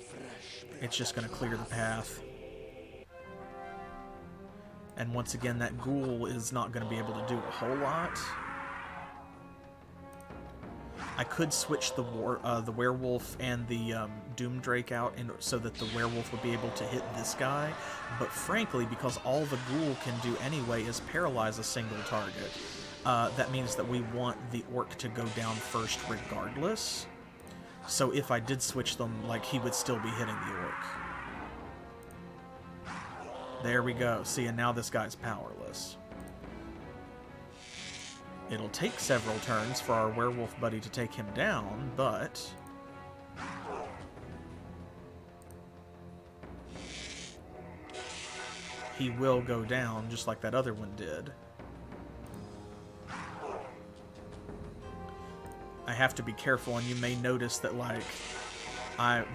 it's just gonna clear the path. And once again, that ghoul is not gonna be able to do a whole lot. I could switch the werewolf and the Doomdrake out so that the werewolf would be able to hit this guy, but frankly, because all the ghoul can do anyway is paralyze a single target, that means that we want the orc to go down first regardless. So if I did switch them, like, he would still be hitting the orc. There we go. See, and now this guy's powerless. It'll take several turns for our werewolf buddy to take him down, but he will go down just like that other one did. I have to be careful, and you may notice that, like,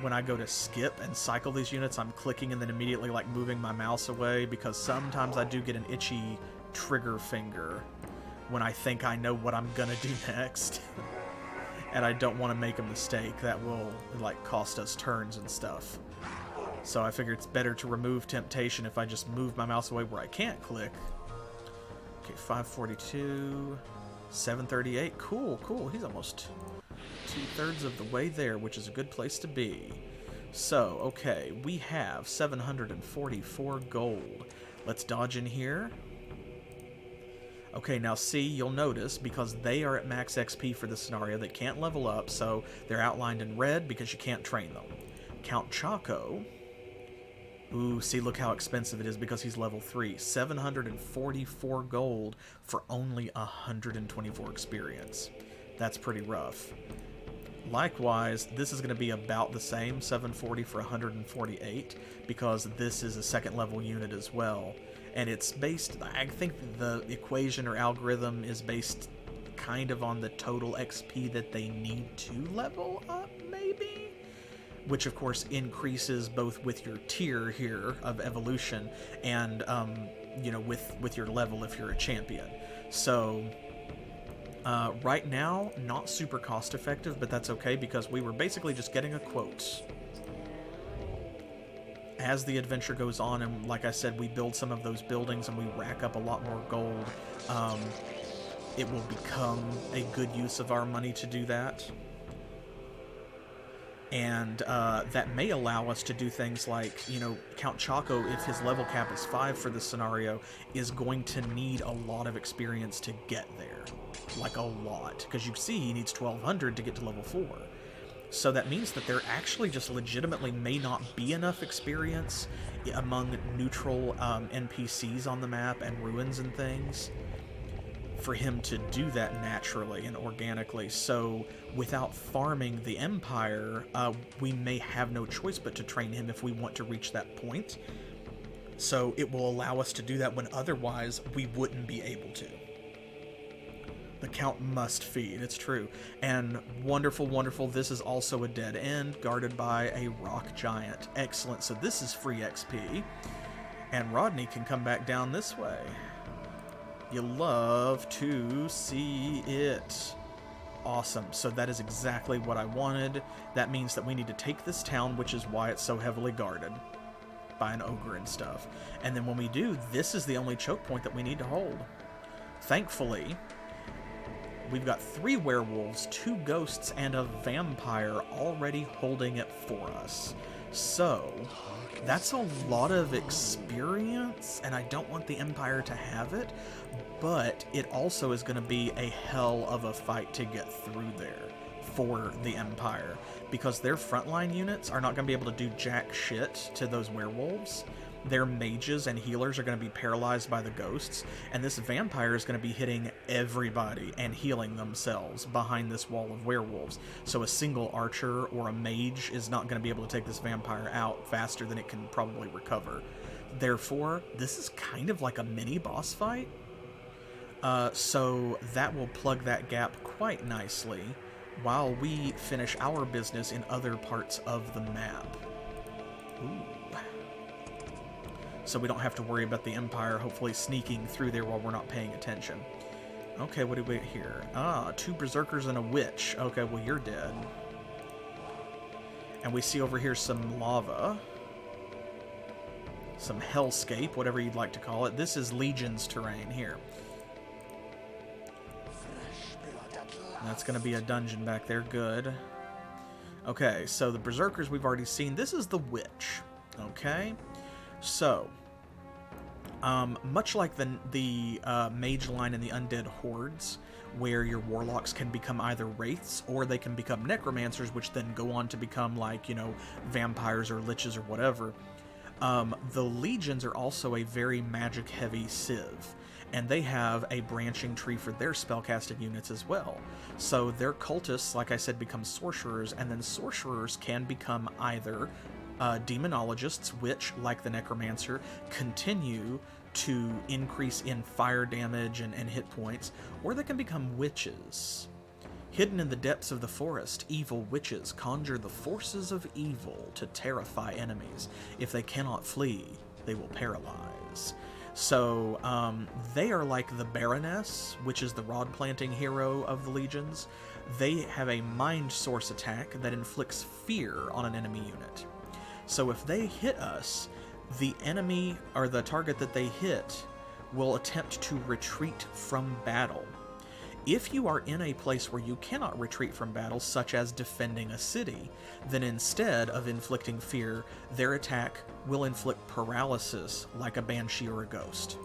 when I go to skip and cycle these units, I'm clicking and then immediately, like, moving my mouse away, because sometimes I do get an itchy trigger finger when I think I know what I'm gonna do next. And I don't want to make a mistake that will, like, cost us turns and stuff. So I figure it's better to remove temptation if I just move my mouse away where I can't click. Okay, 542, 738. Cool, cool. He's almost 2/3 of the way there, which is a good place to be. So, okay, we have 744 gold. Let's dodge in here. Okay, now see, you'll notice, because they are at max XP for the scenario, they can't level up, so they're outlined in red because you can't train them. Count Choco, ooh, see, look how expensive it is because he's level 3. 744 gold for only 124 experience. That's pretty rough. Likewise, this is going to be about the same, 740 for 148, because this is a second level unit as well. And it's based, I think the equation or algorithm is based kind of on the total XP that they need to level up, maybe? Which, of course, increases both with your tier here of evolution and, you know, with your level if you're a champion. So, right now, not super cost effective, but that's okay because we were basically just getting a quote. As the adventure goes on, and like I said, we build some of those buildings and we rack up a lot more gold, it will become a good use of our money to do that. And that may allow us to do things like, you know, Count Choco, if his level cap is 5 for this scenario, is going to need a lot of experience to get there. Like, a lot. Because you see, he needs 1200 to get to level 4. So that means that there actually just legitimately may not be enough experience among neutral NPCs on the map and ruins and things for him to do that naturally and organically. So without farming the Empire, we may have no choice but to train him if we want to reach that point. So it will allow us to do that when otherwise we wouldn't be able to. The Count must feed, it's true. And wonderful, wonderful, this is also a dead end, guarded by a rock giant. Excellent, so this is free XP. And Rodney can come back down this way. You love to see it. Awesome, so that is exactly what I wanted. That means that we need to take this town, which is why it's so heavily guarded by an ogre and stuff. And then when we do, this is the only choke point that we need to hold. Thankfully, we've got 3 werewolves, 2 ghosts, and a vampire already holding it for us. So, that's a lot of experience, and I don't want the Empire to have it, but it also is going to be a hell of a fight to get through there for the Empire, because their frontline units are not going to be able to do jack shit to those werewolves. Their mages and healers are going to be paralyzed by the ghosts, and this vampire is going to be hitting everybody and healing themselves behind this wall of werewolves. So a single archer or a mage is not going to be able to take this vampire out faster than it can probably recover. Therefore, this is kind of like a mini boss fight. So that will plug that gap quite nicely while we finish our business in other parts of the map. Ooh. So we don't have to worry about the Empire hopefully sneaking through there while we're not paying attention. Okay, what do we get here? Ah, 2 berserkers and a witch. Okay, well, you're dead. And we see over here some lava. Some hellscape, whatever you'd like to call it. This is Legion's terrain here. That's going to be a dungeon back there. Good. Okay, so the berserkers we've already seen. This is the witch. Okay. So, much like the mage line in the undead hordes, where your warlocks can become either wraiths or they can become necromancers, which then go on to become, like, you know, vampires or liches or whatever. The legions are also a very magic-heavy civ, and they have a branching tree for their spellcasting units as well. So their cultists, like I said, become sorcerers, and then sorcerers can become either demonologists, which, like the necromancer, continue to increase in fire damage and hit points, or they can become witches. Hidden in the depths of the forest, evil witches conjure the forces of evil to terrify enemies. If they cannot flee, they will paralyze. So, they are like the Baroness, which is the rod-planting hero of the legions. They have a mind source attack that inflicts fear on an enemy unit. So if they hit us, the enemy, or the target that they hit, will attempt to retreat from battle. If you are in a place where you cannot retreat from battle, such as defending a city, then instead of inflicting fear, their attack will inflict paralysis like a banshee or a ghost.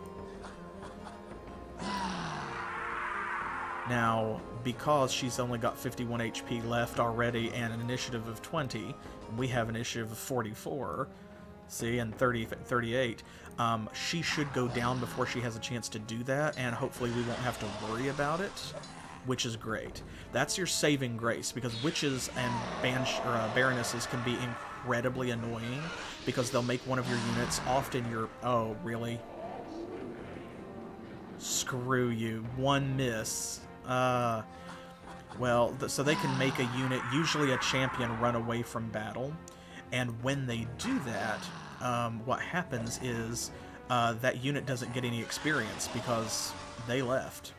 Now, because she's only got 51 HP left already and an initiative of 20, and we have an initiative of 44, see, and 38, she should go down before she has a chance to do that, and hopefully we won't have to worry about it, which is great. That's your saving grace, because witches and baronesses can be incredibly annoying, because they'll make one of your units, often your... Oh, really? Screw you. One miss. Well, so they can make a unit, usually a champion, run away from battle, and when they do that, what happens is that unit doesn't get any experience because they left.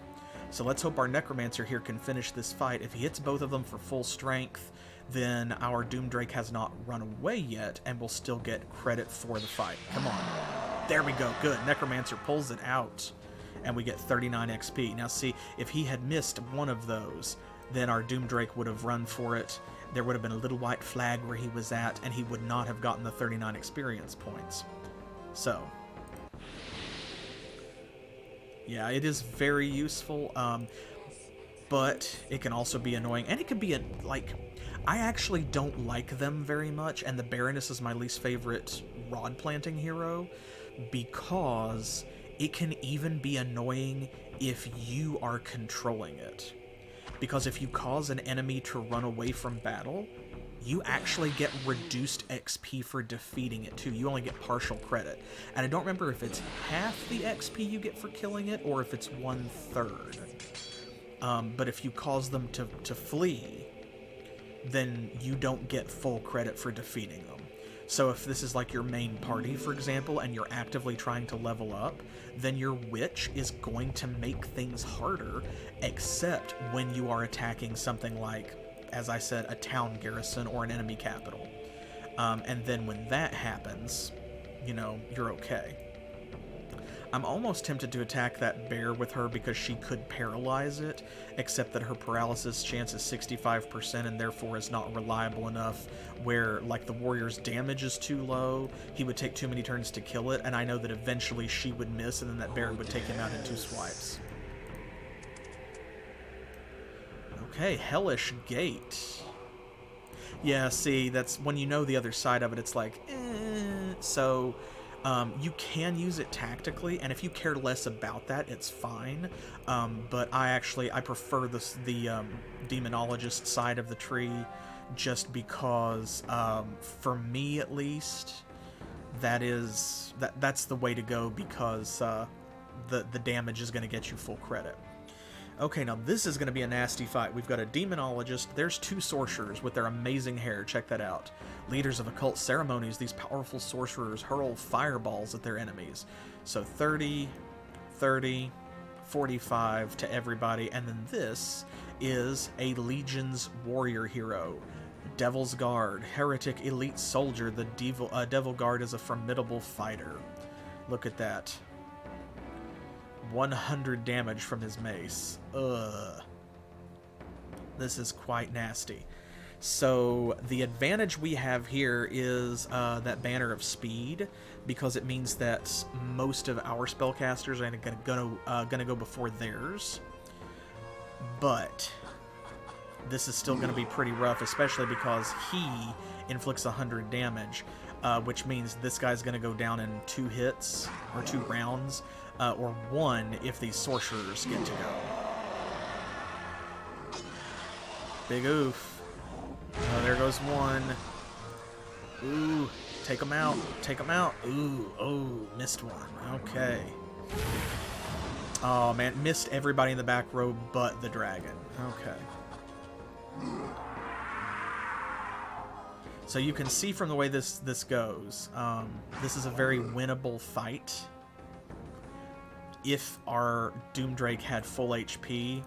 So let's hope our Necromancer here can finish this fight. If he hits both of them for full strength, then our Doomdrake has not run away yet, and will still get credit for the fight. Come on. There we go. Good. Necromancer pulls it out, and we get 39 XP. Now see, if he had missed one of those, then our Doomdrake would have run for it. There would have been a little white flag where he was at, and he would not have gotten the 39 experience points. So, yeah, it is very useful, but it can also be annoying, and it can be, I actually don't like them very much, and the Baroness is my least favorite rod-planting hero, because it can even be annoying if you are controlling it. Because if you cause an enemy to run away from battle, you actually get reduced XP for defeating it too. You only get partial credit. And I don't remember if it's half the XP you get for killing it, or if it's 1/3. But if you cause them to flee, then you don't get full credit for defeating them. So if this is like your main party, for example, and you're actively trying to level up, then your witch is going to make things harder, except when you are attacking something like, as I said, a town garrison or an enemy capital. And then when that happens, you know, you're okay. I'm almost tempted to attack that bear with her because she could paralyze it, except that her paralysis chance is 65% and therefore is not reliable enough, where, like, the warrior's damage is too low, he would take too many turns to kill it, and I know that eventually she would miss and then that bear would take him out in 2 swipes. Okay, Hellish Gate. Yeah, see, that's when you know the other side of it, it's like, So, you can use it tactically, and if you care less about that, it's fine. But I prefer the demonologist side of the tree, just because, for me at least, that's the way to go, because the damage is going to get you full credit. Okay, now this is going to be a nasty fight. We've got a demonologist. There's 2 sorcerers with their amazing hair. Check that out. Leaders of occult ceremonies, these powerful sorcerers hurl fireballs at their enemies. So 30, 30, 45 to everybody. And then this is a Legion's warrior hero. Devil's Guard, heretic elite soldier. The Devil Guard is a formidable fighter. Look at that. 100 damage from his mace. Ugh. This is quite nasty. So the advantage we have here is that Banner of Speed, because it means that most of our spellcasters are gonna go before theirs. But this is still gonna be pretty rough, especially because he inflicts 100 damage, which means this guy's gonna go down in 2 hits or 2 rounds. Or 1 if these sorcerers get to go. Big oof. Oh, there goes 1. Ooh, take him out. Take him out. Ooh, oh, missed 1. Okay. Oh, man, missed everybody in the back row but the dragon. Okay. So you can see from the way this goes, this is a very winnable fight. If our Doomdrake had full HP,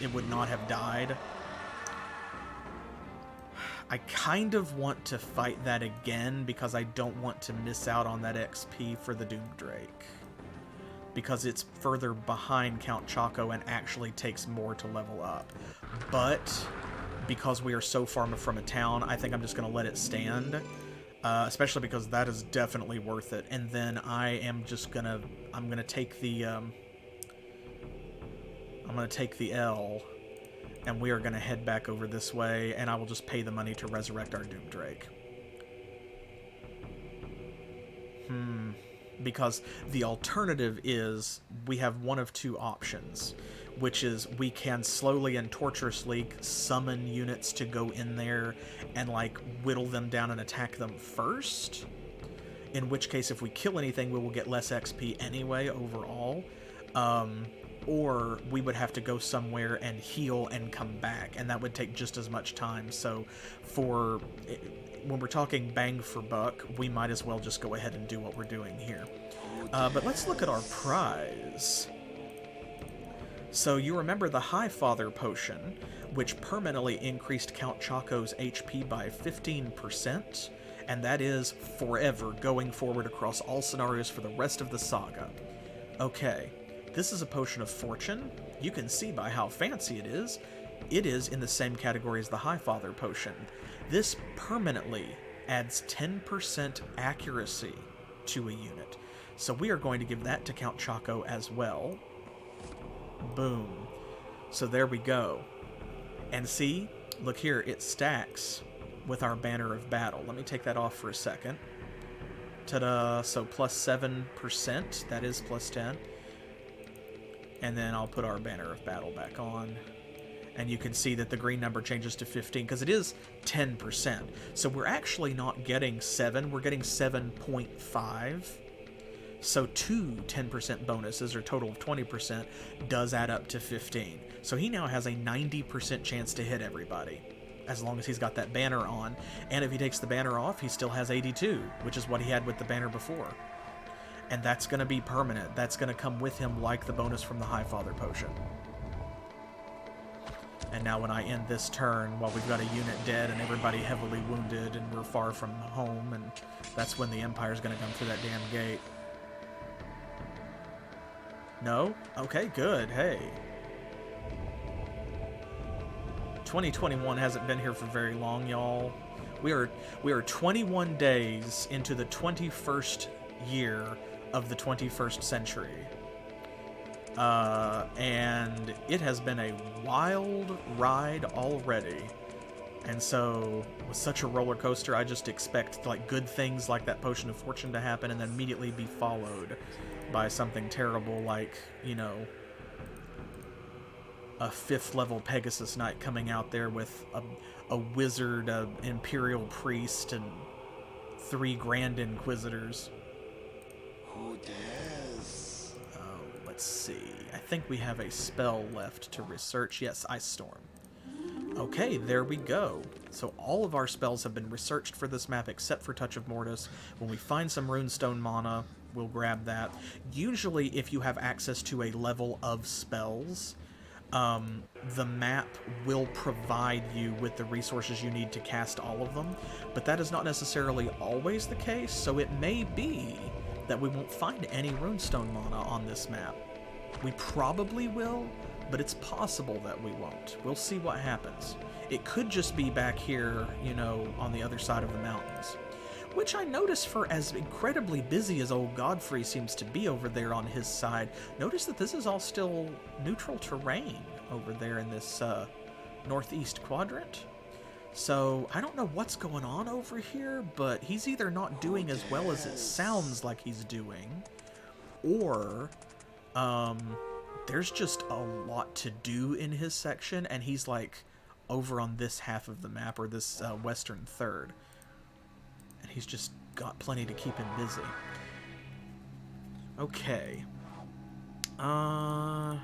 it would not have died. I kind of want to fight that again because I don't want to miss out on that XP for the Doomdrake. Because it's further behind Count Choco and actually takes more to level up. But because we are so far from a town, I think I'm just going to let it stand. Especially because that is definitely worth it. And then I am just gonna take the L, and we are gonna head back over this way, and I will just pay the money to resurrect our Doomdrake. Because the alternative is we have one of 2 options, which is we can slowly and torturously summon units to go in there and like whittle them down and attack them first, in which case if we kill anything we will get less XP anyway overall, or we would have to go somewhere and heal and come back, and that would take just as much time. So when we're talking bang for buck, we might as well just go ahead and do what we're doing here. But let's look at our prize. So you remember the Highfather potion, which permanently increased Count Choco's HP by 15%, and that is forever going forward across all scenarios for the rest of the saga. Okay, this is a potion of fortune. You can see by how fancy it is in the same category as the Highfather potion. This permanently adds 10% accuracy to a unit. So we are going to give that to Count Choco as well. Boom. So there we go. And see, look here, it stacks with our Banner of Battle. Let me take that off for a second. Ta-da! So plus 7%, that is plus 10. And then I'll put our Banner of Battle back on. And you can see that the green number changes to 15, because it is 10%. So we're actually not getting 7, we're getting 7.5. So 2 10% bonuses, or total of 20%, does add up to 15. So he now has a 90% chance to hit everybody, as long as he's got that banner on. And if he takes the banner off, he still has 82, which is what he had with the banner before. And that's going to be permanent. That's going to come with him like the bonus from the Highfather potion. And now when I end this turn, while we've got a unit dead and everybody heavily wounded and we're far from home, and that's when the Empire's going to come through that damn gate. No? Okay, good. Hey. 2021 hasn't been here for very long, y'all. We are 21 days into the 21st year of the 21st century. And it has been a wild ride already. And so, with such a roller coaster, I just expect like good things like that Potion of Fortune to happen and then immediately be followed by something terrible like, you know, a 5th level Pegasus Knight coming out there with a wizard, an Imperial Priest, and 3 Grand Inquisitors. Who dares? Let's see. I think we have a spell left to research. Yes, Ice Storm. Okay, there we go. So all of our spells have been researched for this map except for Touch of Mortis. When we find some Runestone mana, we'll grab that. Usually, if you have access to a level of spells, the map will provide you with the resources you need to cast all of them, but that is not necessarily always the case, so it may be that we won't find any Runestone mana on this map. We probably will, but it's possible that we won't. We'll see what happens. It could just be back here, you know, on the other side of the mountains. Which I notice, for as incredibly busy as old Godfrey seems to be over there on his side, notice that this is all still neutral terrain over there in this northeast quadrant. So I don't know what's going on over here, but he's either not doing as well as it sounds like he's doing, or there's just a lot to do in his section, and he's like over on this half of the map, or this western third. And he's just got plenty to keep him busy. Okay. I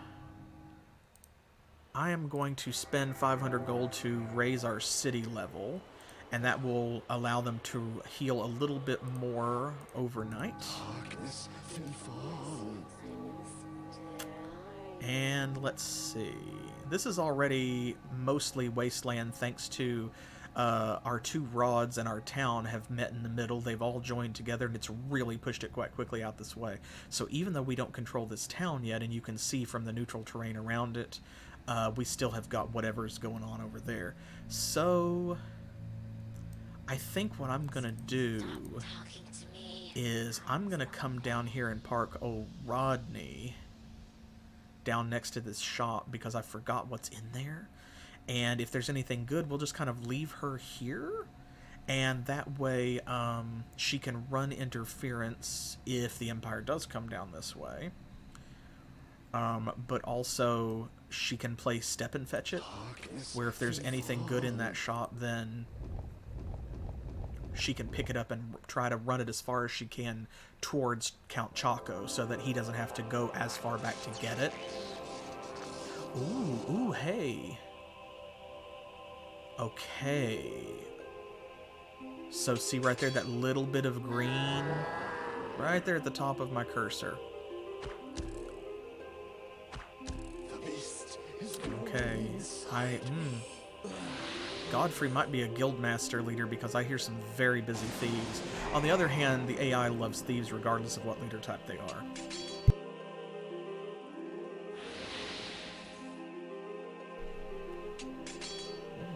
am going to spend 500 gold to raise our city level, and that will allow them to heal a little bit more overnight. Darkness will fall. And let's see. This is already mostly wasteland thanks to our 2 rods and our town have met in the middle. They've all joined together, and it's really pushed it quite quickly out this way. So even though we don't control this town yet, and you can see from the neutral terrain around it, we still have got whatever's going on over there. So I think what I'm going to do is I'm going to come down here and park old Rodney down next to this shop, because I forgot what's in there. And if there's anything good, we'll just kind of leave her here, and that way she can run interference if the Empire does come down this way. But also she can play Step and Fetch It, where if there's anything good in that shop, then she can pick it up and try to run it as far as she can towards Count Choco, so that he doesn't have to go as far back to get it. Ooh, hey. Okay. So see right there, that little bit of green? Right there at the top of my cursor. Okay. Godfrey might be a guildmaster leader, because I hear some very busy thieves. On the other hand, the AI loves thieves regardless of what leader type they are.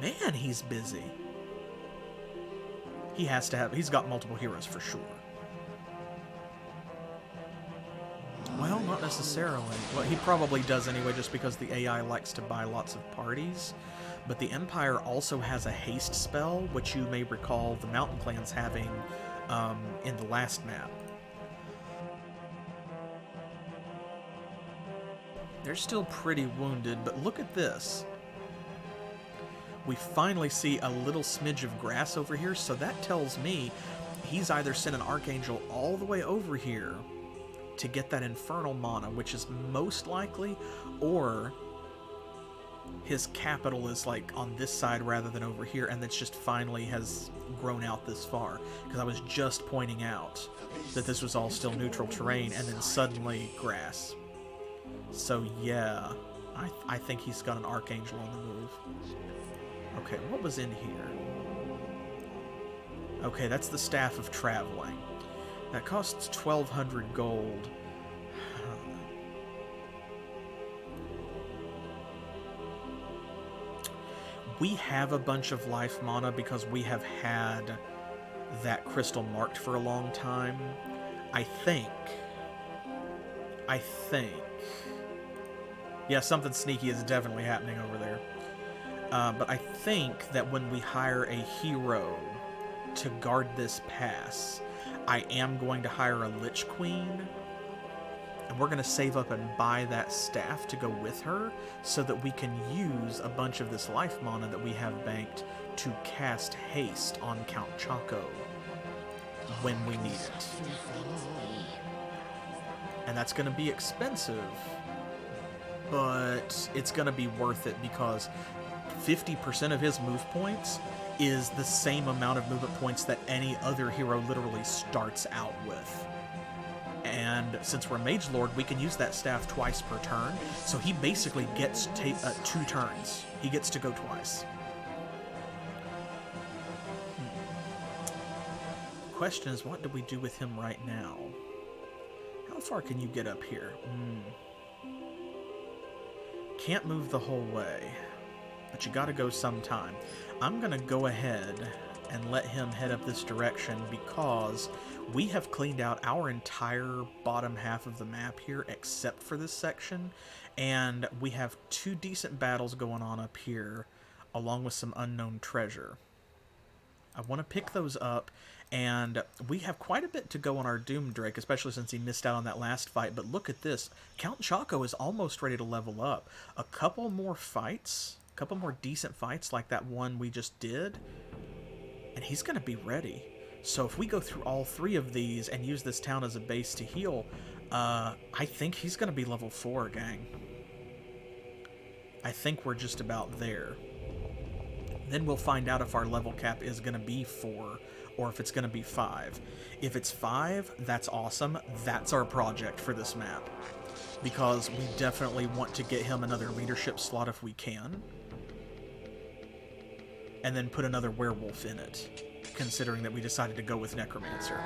Man, he's busy. He has to have... He's got multiple heroes for sure. Well, not necessarily. Well, he probably does anyway, just because the AI likes to buy lots of parties. But the Empire also has a haste spell, which you may recall the Mountain Clans having in the last map. They're still pretty wounded, but look at this. We finally see a little smidge of grass over here, so that tells me he's either sent an Archangel all the way over here to get that Infernal mana, which is most likely, or his capital is like on this side rather than over here, and that's just finally has grown out this far. Because I was just pointing out that this was all still neutral terrain, and then suddenly grass. So yeah, I think he's got an Archangel on the move. Okay, what was in here? Okay, that's the Staff of Traveling. That costs 1,200 gold. We have a bunch of life mana because we have had that crystal marked for a long time. I think. Yeah, something sneaky is definitely happening over there. But I think that when we hire a hero to guard this pass, I am going to hire a Lich Queen, and we're going to save up and buy that staff to go with her, so that we can use a bunch of this life mana that we have banked to cast haste on Count Choco. when we need it. And that's going to be expensive, but it's going to be worth it because 50% of his move points is the same amount of movement points that any other hero literally starts out with. And since we're Mage Lord, we can use that staff twice per turn, so he basically gets 2 turns. He gets to go twice. Question is, what do we do with him right now? How far can you get up here? Can't move the whole way, but you gotta go sometime. I'm gonna go ahead and let him head up this direction because we have cleaned out our entire bottom half of the map here except for this section, and we have 2 decent battles going on up here along with some unknown treasure. I want to pick those up, and we have quite a bit to go on our Doom Drake, especially since he missed out on that last fight. But look at this. Count Choco is almost ready to level up. A couple more fights, a couple more decent fights like that one we just did, and he's going to be ready. So if we go through all 3 of these and use this town as a base to heal, I think he's going to be level 4, gang. I think we're just about there. Then we'll find out if our level cap is going to be 4 or if it's going to be 5. If it's 5, that's awesome. That's our project for this map, because we definitely want to get him another leadership slot if we can, and then put another werewolf in it, considering that we decided to go with Necromancer.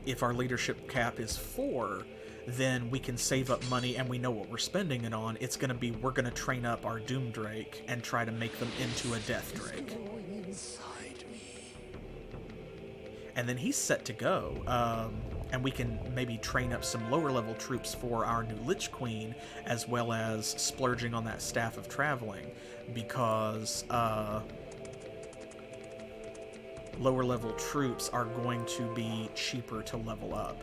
If our leadership cap is 4, then we can save up money and we know what we're spending it on. It's going to be, we're going to train up our Doom Drake and try to make them into a Death Drake. And then he's set to go. And we can maybe train up some lower level troops for our new Lich Queen, as well as splurging on that Staff of Traveling, because lower level troops are going to be cheaper to level up.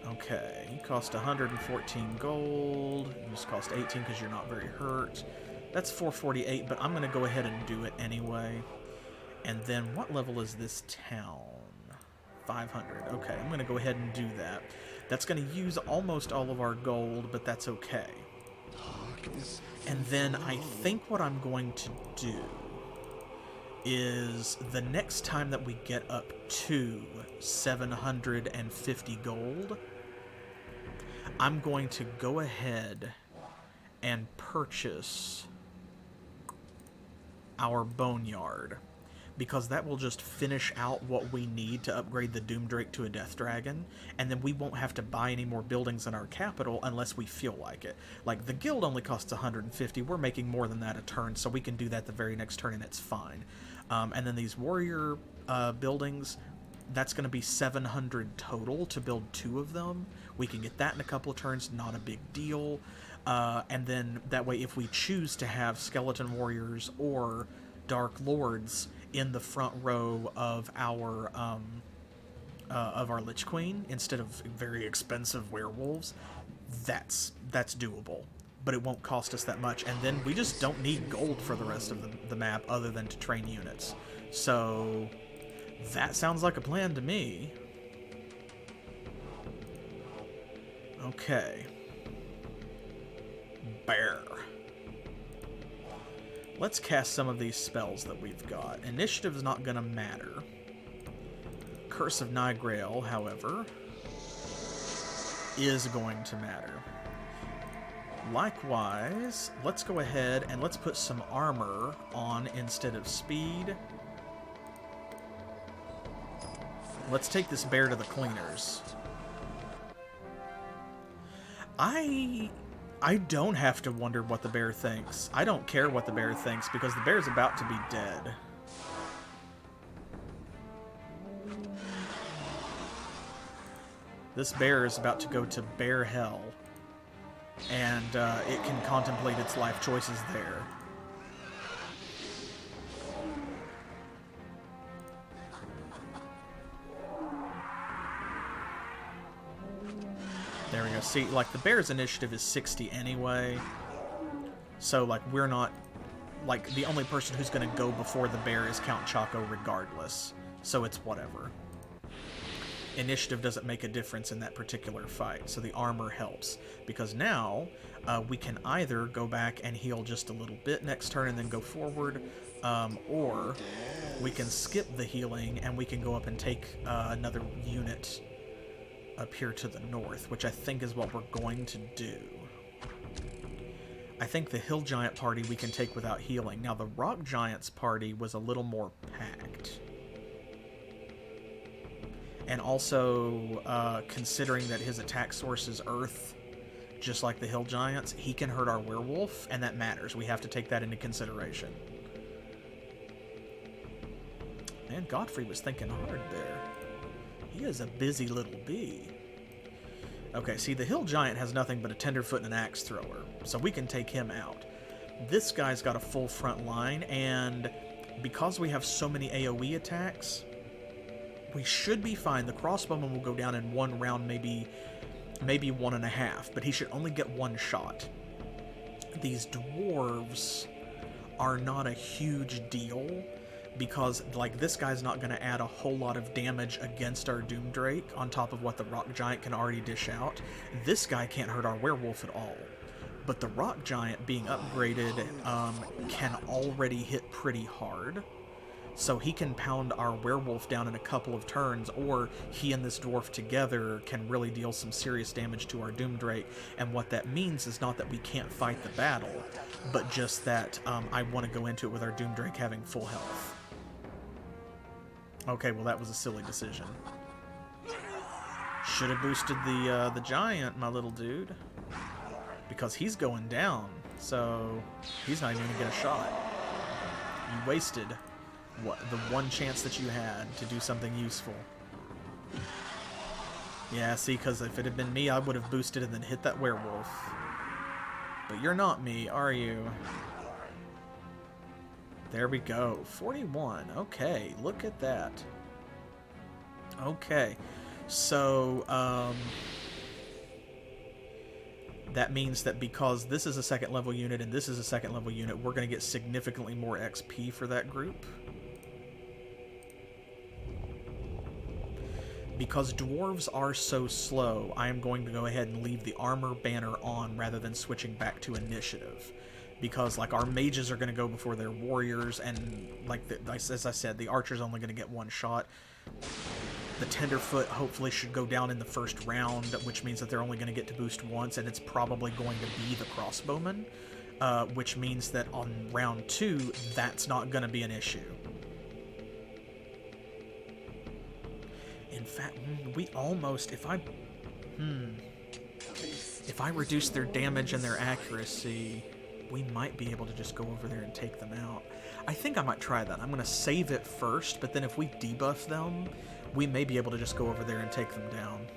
Okay, you cost 114 gold. You just cost 18 because you're not very hurt. That's 448, but I'm going to go ahead and do it anyway. And then what level is this town? 500. Okay, I'm going to go ahead and do that. That's going to use almost all of our gold, but that's okay. And then I think what I'm going to do is the next time that we get up to 750 gold, I'm going to go ahead and purchase our Boneyard, because that will just finish out what we need to upgrade the Doom Drake to a Death Dragon, and then we won't have to buy any more buildings in our capital unless we feel like it. Like, the guild only costs 150, we're making more than that a turn, so we can do that the very next turn and it's fine. And then these warrior buildings, that's going to be 700 total to build 2 of them. We can get that in a couple of turns, not a big deal. And then that way, if we choose to have skeleton warriors or dark lords in the front row of our Lich Queen instead of very expensive werewolves, that's doable. But it won't cost us that much, and then we just don't need gold for the rest of the map other than to train units. So that sounds like a plan to me. Okay. Bear. Let's cast some of these spells that we've got. Initiative is not going to matter. Curse of Nightgrail, however, is going to matter. Likewise, let's go ahead and let's put some armor on instead of speed. Let's take this bear to the cleaners. I don't have to wonder what the bear thinks. I don't care what the bear thinks, because the bear's about to be dead. This bear is about to go to bear hell, and it can contemplate its life choices there. There we go. See, like, the bear's initiative is 60 anyway, so, like, the only person who's going to go before the bear is Count Choco regardless. So it's whatever. Initiative doesn't make a difference in that particular fight, so the armor helps. Because now, we can either go back and heal just a little bit next turn and then go forward, or we can skip the healing and we can go up and take another unit up here to the north, which I think is what we're going to do. I think the Hill Giant party we can take without healing. Now, the Rock Giants party was a little more packed. And also, considering that his attack source is Earth, just like the Hill Giants, he can hurt our werewolf, and that matters. We have to take that into consideration. Man, Godfrey was thinking hard there. He is a busy little bee. Okay, see, the Hill Giant has nothing but a tenderfoot and an axe thrower, so we can take him out. This guy's got a full front line, and because we have so many AoE attacks, we should be fine. The crossbowman will go down in one round, maybe 1.5, but he should only get one shot. These dwarves are not a huge deal, because, like, this guy's not going to add a whole lot of damage against our Doomdrake on top of what the Rock Giant can already dish out. This guy can't hurt our werewolf at all. But the Rock Giant, being upgraded, can already hit pretty hard. So he can pound our werewolf down in a couple of turns, or he and this dwarf together can really deal some serious damage to our Doomdrake. And what that means is not that we can't fight the battle, but just that I want to go into it with our Doomdrake having full health. Okay, well that was a silly decision. Should have boosted the giant, my little dude. Because he's going down, so he's not even going to get a shot. You wasted the one chance that you had to do something useful. Yeah, see, because if it had been me, I would have boosted and then hit that werewolf. But you're not me, are you? There we go. 41. Okay, look at that. Okay, so, that means that because this is a second level unit and this is a second level unit, we're going to get significantly more XP for that group. Because dwarves are so slow, I am going to go ahead and leave the armor banner on rather than switching back to initiative. Because, like, our mages are going to go before their warriors, and, like, as I said, the archer's only going to get one shot. The Tenderfoot hopefully should go down in the first round, which means that they're only going to get to boost once, and it's probably going to be the Crossbowman, which means that on round 2, that's not going to be an issue. In fact, we almost, if I reduce their damage and their accuracy, we might be able to just go over there and take them out. I think I might try that. I'm going to save it first, but then if we debuff them, we may be able to just go over there and take them down.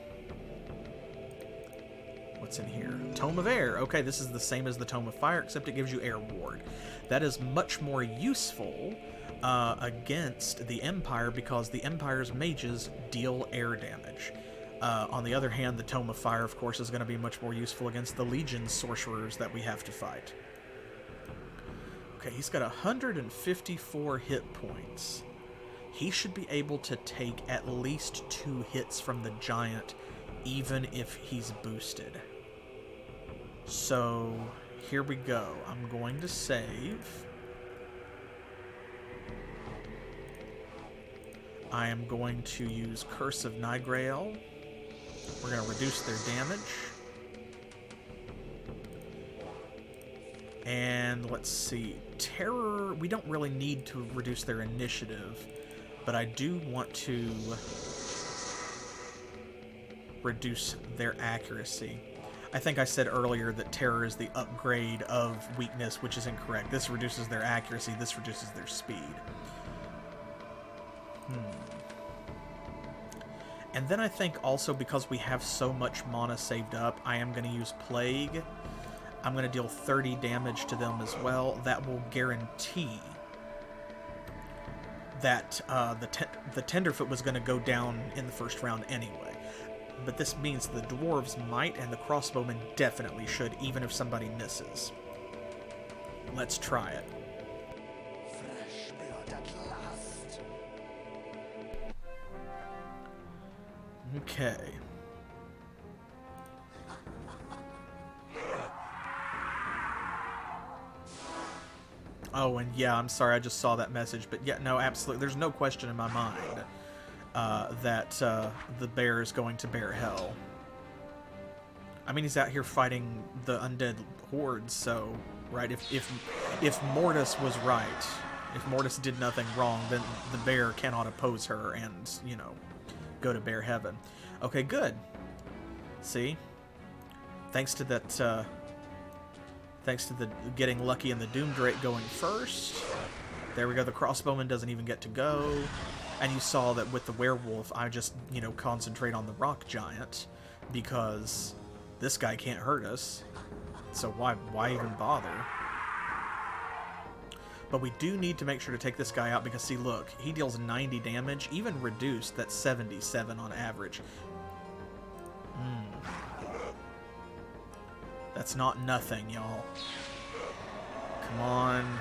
What's in here? Tome of Air. Okay, this is the same as the Tome of Fire, except it gives you Air Ward. That is much more useful against the Empire, because the Empire's mages deal air damage. On the other hand, the Tome of Fire, of course, is going to be much more useful against the Legion sorcerers that we have to fight. Okay, he's got 154 hit points. He should be able to take at least 2 hits from the giant, even if he's boosted. So, here we go. I'm going to save. I am going to use Curse of Nightgrail. We're going to reduce their damage. And let's see. Terror, we don't really need to reduce their initiative, but I do want to reduce their accuracy. I think I said earlier that Terror is the upgrade of weakness, which is incorrect. This reduces their accuracy, this reduces their speed. And then I think also, because we have so much mana saved up, I am going to use Plague. I'm going to deal 30 damage to them as well. That will guarantee that the Tenderfoot was going to go down in the first round anyway. But this means the dwarves might, and the crossbowmen definitely should, even if somebody misses. Let's try it. Fresh blood at last. Okay. Oh, and yeah, I'm sorry, I just saw that message, but yeah, no, absolutely, there's no question in my mind that the bear is going to bear hell. I mean, he's out here fighting the undead hordes, so, right, if Mortis was right, if Mortis did nothing wrong, then the bear cannot oppose her and, you know, go to bear heaven. Okay, good. See? Thanks to that, thanks to the getting lucky in the Doom Drake going first. There we go, the crossbowman doesn't even get to go. And you saw that with the werewolf, I just, you know, concentrate on the rock giant because this guy can't hurt us. So why even bother? But we do need to make sure to take this guy out because, see, look, he deals 90 damage, even reduced, that's 77 on average. That's not nothing, y'all. Come on.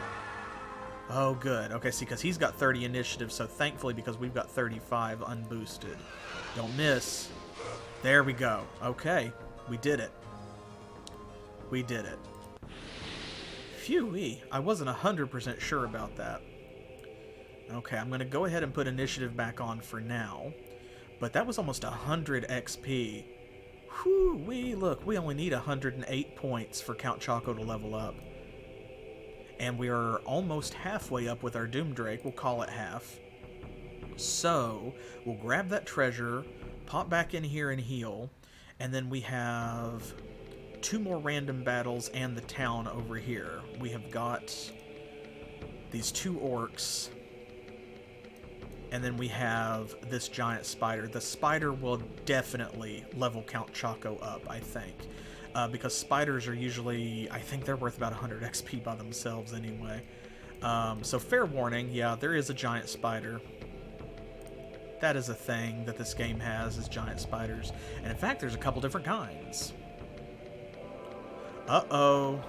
Oh, good. Okay, see, because he's got 30 initiative, so thankfully, because we've got 35 unboosted. Don't miss. There we go. Okay, we did it. We did it. Phew-wee. I wasn't 100% sure about that. Okay, I'm going to go ahead and put initiative back on for now. But that was almost 100 XP. Whew-wee, look, we only need 108 points for Count Choco to level up. And we are almost halfway up with our Doom Drake. We'll call it half. So, we'll grab that treasure, pop back in here and heal, and then we have 2 more random battles and the town over here. We have got these 2 orcs, and then we have this giant spider. The spider will definitely level Count Choco up, I think. Because spiders are usually, I think they're worth about 100 XP by themselves anyway. So fair warning, yeah, there is a giant spider. That is a thing that this game has, is giant spiders. And in fact, there's a couple different kinds. Uh-oh.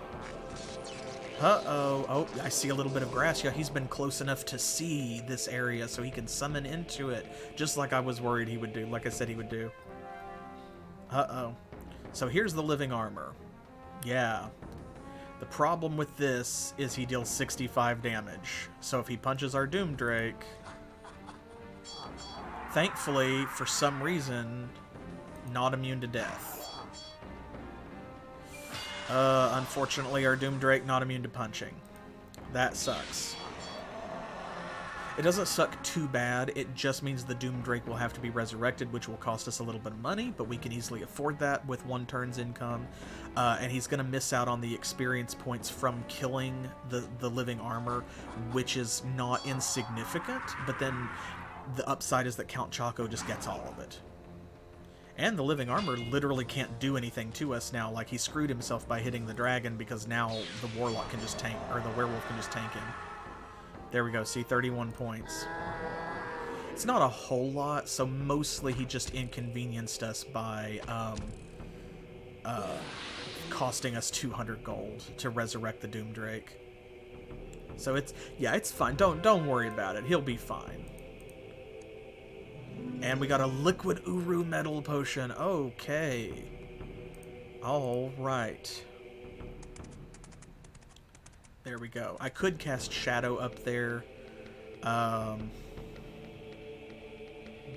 Uh-oh. Oh, I see a little bit of grass. Yeah, he's been close enough to see this area so he can summon into it, just like I was worried he would do, like I said he would do. Uh-oh. So here's the living armor. Yeah. The problem with this is he deals 65 damage. So if he punches our Doom Drake... Thankfully, for some reason, not immune to death. Unfortunately, our Doom Drake not immune to punching. That sucks. It doesn't suck too bad, it just means the Doom Drake will have to be resurrected, which will cost us a little bit of money, but we can easily afford that with 1 turn's income. And he's going to miss out on the experience points from killing the living armor, which is not insignificant, but then the upside is that Count Choco just gets all of it. And the living armor literally can't do anything to us now, like he screwed himself by hitting the dragon because now the warlock can just tank, or the werewolf can just tank him. There we go, see, 31 points. It's not a whole lot, so mostly he just inconvenienced us by costing us 200 gold to resurrect the Doom Drake. So it's, yeah, it's fine. Don't worry about it. He'll be fine. And we got a liquid Uru metal potion. Okay. All right. There we go. I could cast Shadow up there,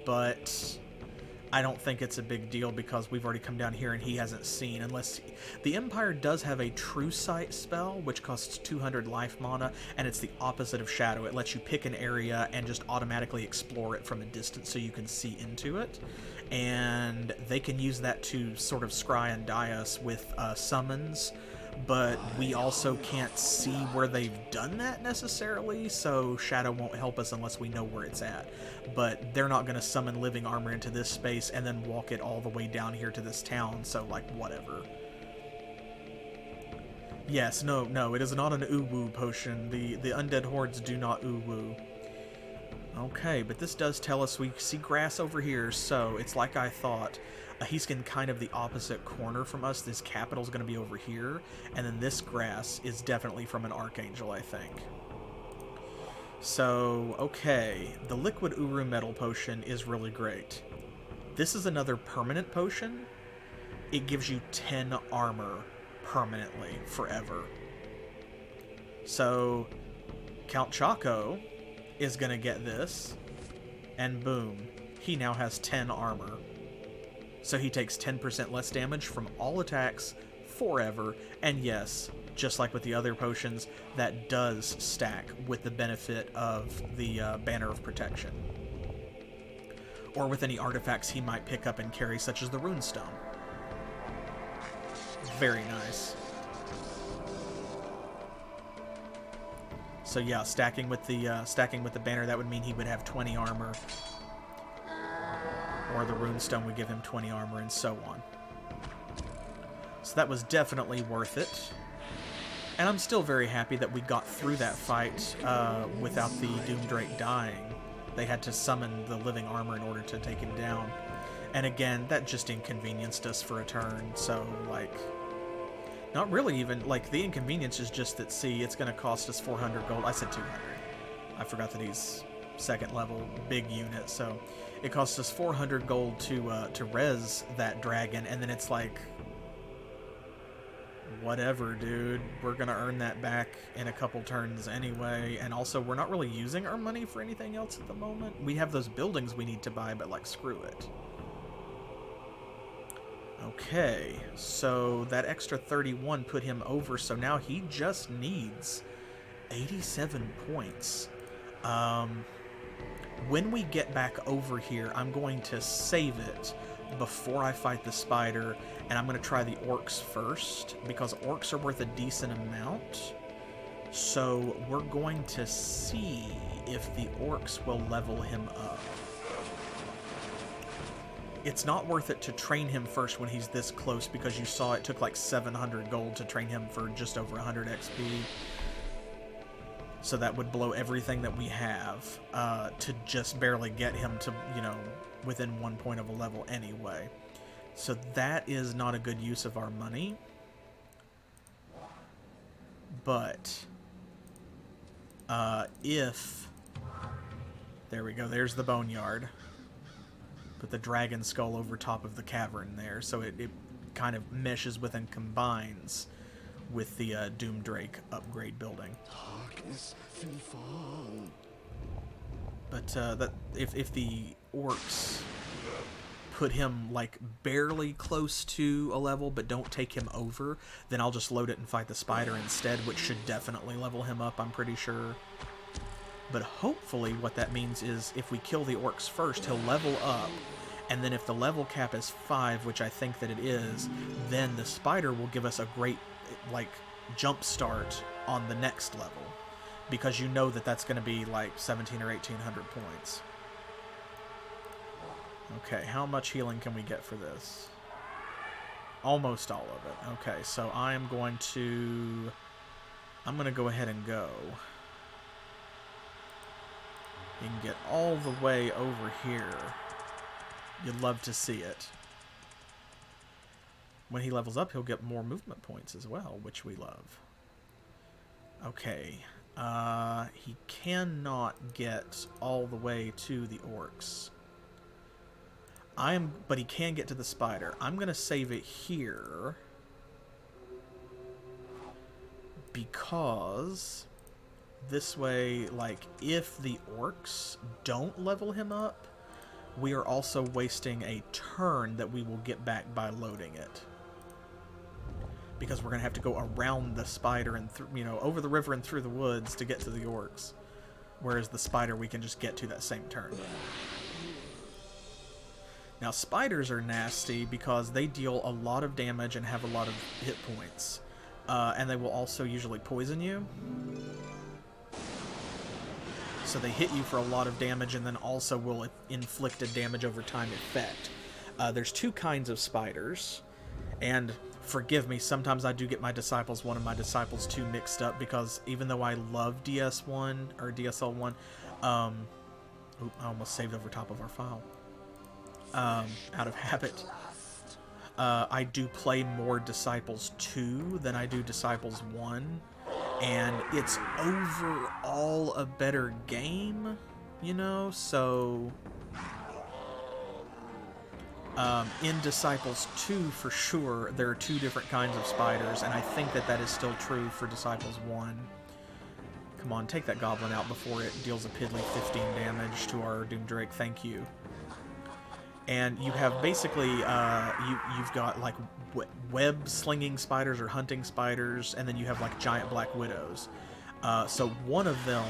but I don't think it's a big deal because we've already come down here and he hasn't seen, unless... The Empire does have a True Sight spell, which costs 200 life mana, and it's the opposite of Shadow. It lets you pick an area and just automatically explore it from a distance so you can see into it. And they can use that to sort of scry and die us with summons, but we also can't see where they've done that necessarily, so Shadow won't help us unless we know where it's at. But they're not going to summon living armor into this space and then walk it all the way down here to this town, so, like, whatever. Yes, no, it is not an uwu potion. The undead hordes do not uwu. Okay, but this does tell us we see grass over here, so it's like I thought. He's in kind of the opposite corner from us. This capital's going to be over here, and then this grass is definitely from an archangel, I think. So, okay, the liquid Uru metal potion is really great. This is another permanent potion. It gives you 10 armor permanently, forever. So, Count Choco is going to get this, and boom, he now has 10 armor. So he takes 10% less damage from all attacks forever, and yes, just like with the other potions, that does stack with the benefit of the Banner of Protection. Or with any artifacts he might pick up and carry, such as the Runestone. Very nice. So yeah, stacking with the banner, that would mean he would have 20 armor, or the Runestone would give him 20 armor, and so on. So that was definitely worth it. And I'm still very happy that we got through that fight without the Doomdrake dying. They had to summon the living armor in order to take him down. And again, that just inconvenienced us for a turn, so, like... Not really even, like, the inconvenience is just that, see, it's going to cost us 400 gold. I said 200. I forgot that he's second level, big unit, so it costs us 400 gold to res that dragon, and then it's like, whatever, dude. We're going to earn that back in a couple turns anyway, and also we're not really using our money for anything else at the moment. We have those buildings we need to buy, but, like, screw it. Okay, so that extra 31 put him over, so now he just needs 87 points. When we get back over here, I'm going to save it before I fight the spider, and I'm going to try the orcs first, because orcs are worth a decent amount. So we're going to see if the orcs will level him up. It's not worth it to train him first when he's this close, because you saw it took like 700 gold to train him for just over 100 XP. So that would blow everything that we have to just barely get him to, you know, within 1 point of a level anyway. So that is not a good use of our money. But if... There we go, there's the boneyard. Put the dragon skull over top of the cavern there, so it kind of meshes with and combines with the Doomdrake upgrade building. But that if the orcs put him like barely close to a level but don't take him over, then I'll just load it and fight the spider instead, which should definitely level him up, I'm pretty sure. But hopefully what that means is if we kill the orcs first, he'll level up, and then if the level cap is 5, which I think that it is, then the spider will give us a great, like, jump start on the next level, because you know that that's going to be like 17 or 1800 points. Okay, how much healing can we get for this? Almost all of it. Okay, so I'm going to go ahead and go. You can get all the way over here. You'd love to see it. When he levels up, he'll get more movement points as well, which we love. Okay. He cannot get all the way to the orcs. But he can get to the spider. I'm going to save it here, because this way, like, if the orcs don't level him up, we are also wasting a turn that we will get back by loading it. Because we're going to have to go around the spider and, you know, over the river and through the woods to get to the orcs. Whereas the spider we can just get to that same turn. Now, spiders are nasty because they deal a lot of damage and have a lot of hit points. And they will also usually poison you. So they hit you for a lot of damage and then also will inflict a damage over time effect. There's two kinds of spiders. And forgive me, sometimes I do get my Disciples 1 and my Disciples 2 mixed up, because even though I love DS1 or DSL1, I almost saved over top of our file. Out of habit. I do play more Disciples 2 than I do Disciples 1, and it's overall a better game, you know, so In Disciples 2, for sure, there are 2 different kinds of spiders, and I think that that is still true for Disciples 1. Come on, take that goblin out before it deals a piddly 15 damage to our Doomdrake. Thank you. And you have basically, you've got like web-slinging spiders or hunting spiders, and then you have like giant black widows. So one of them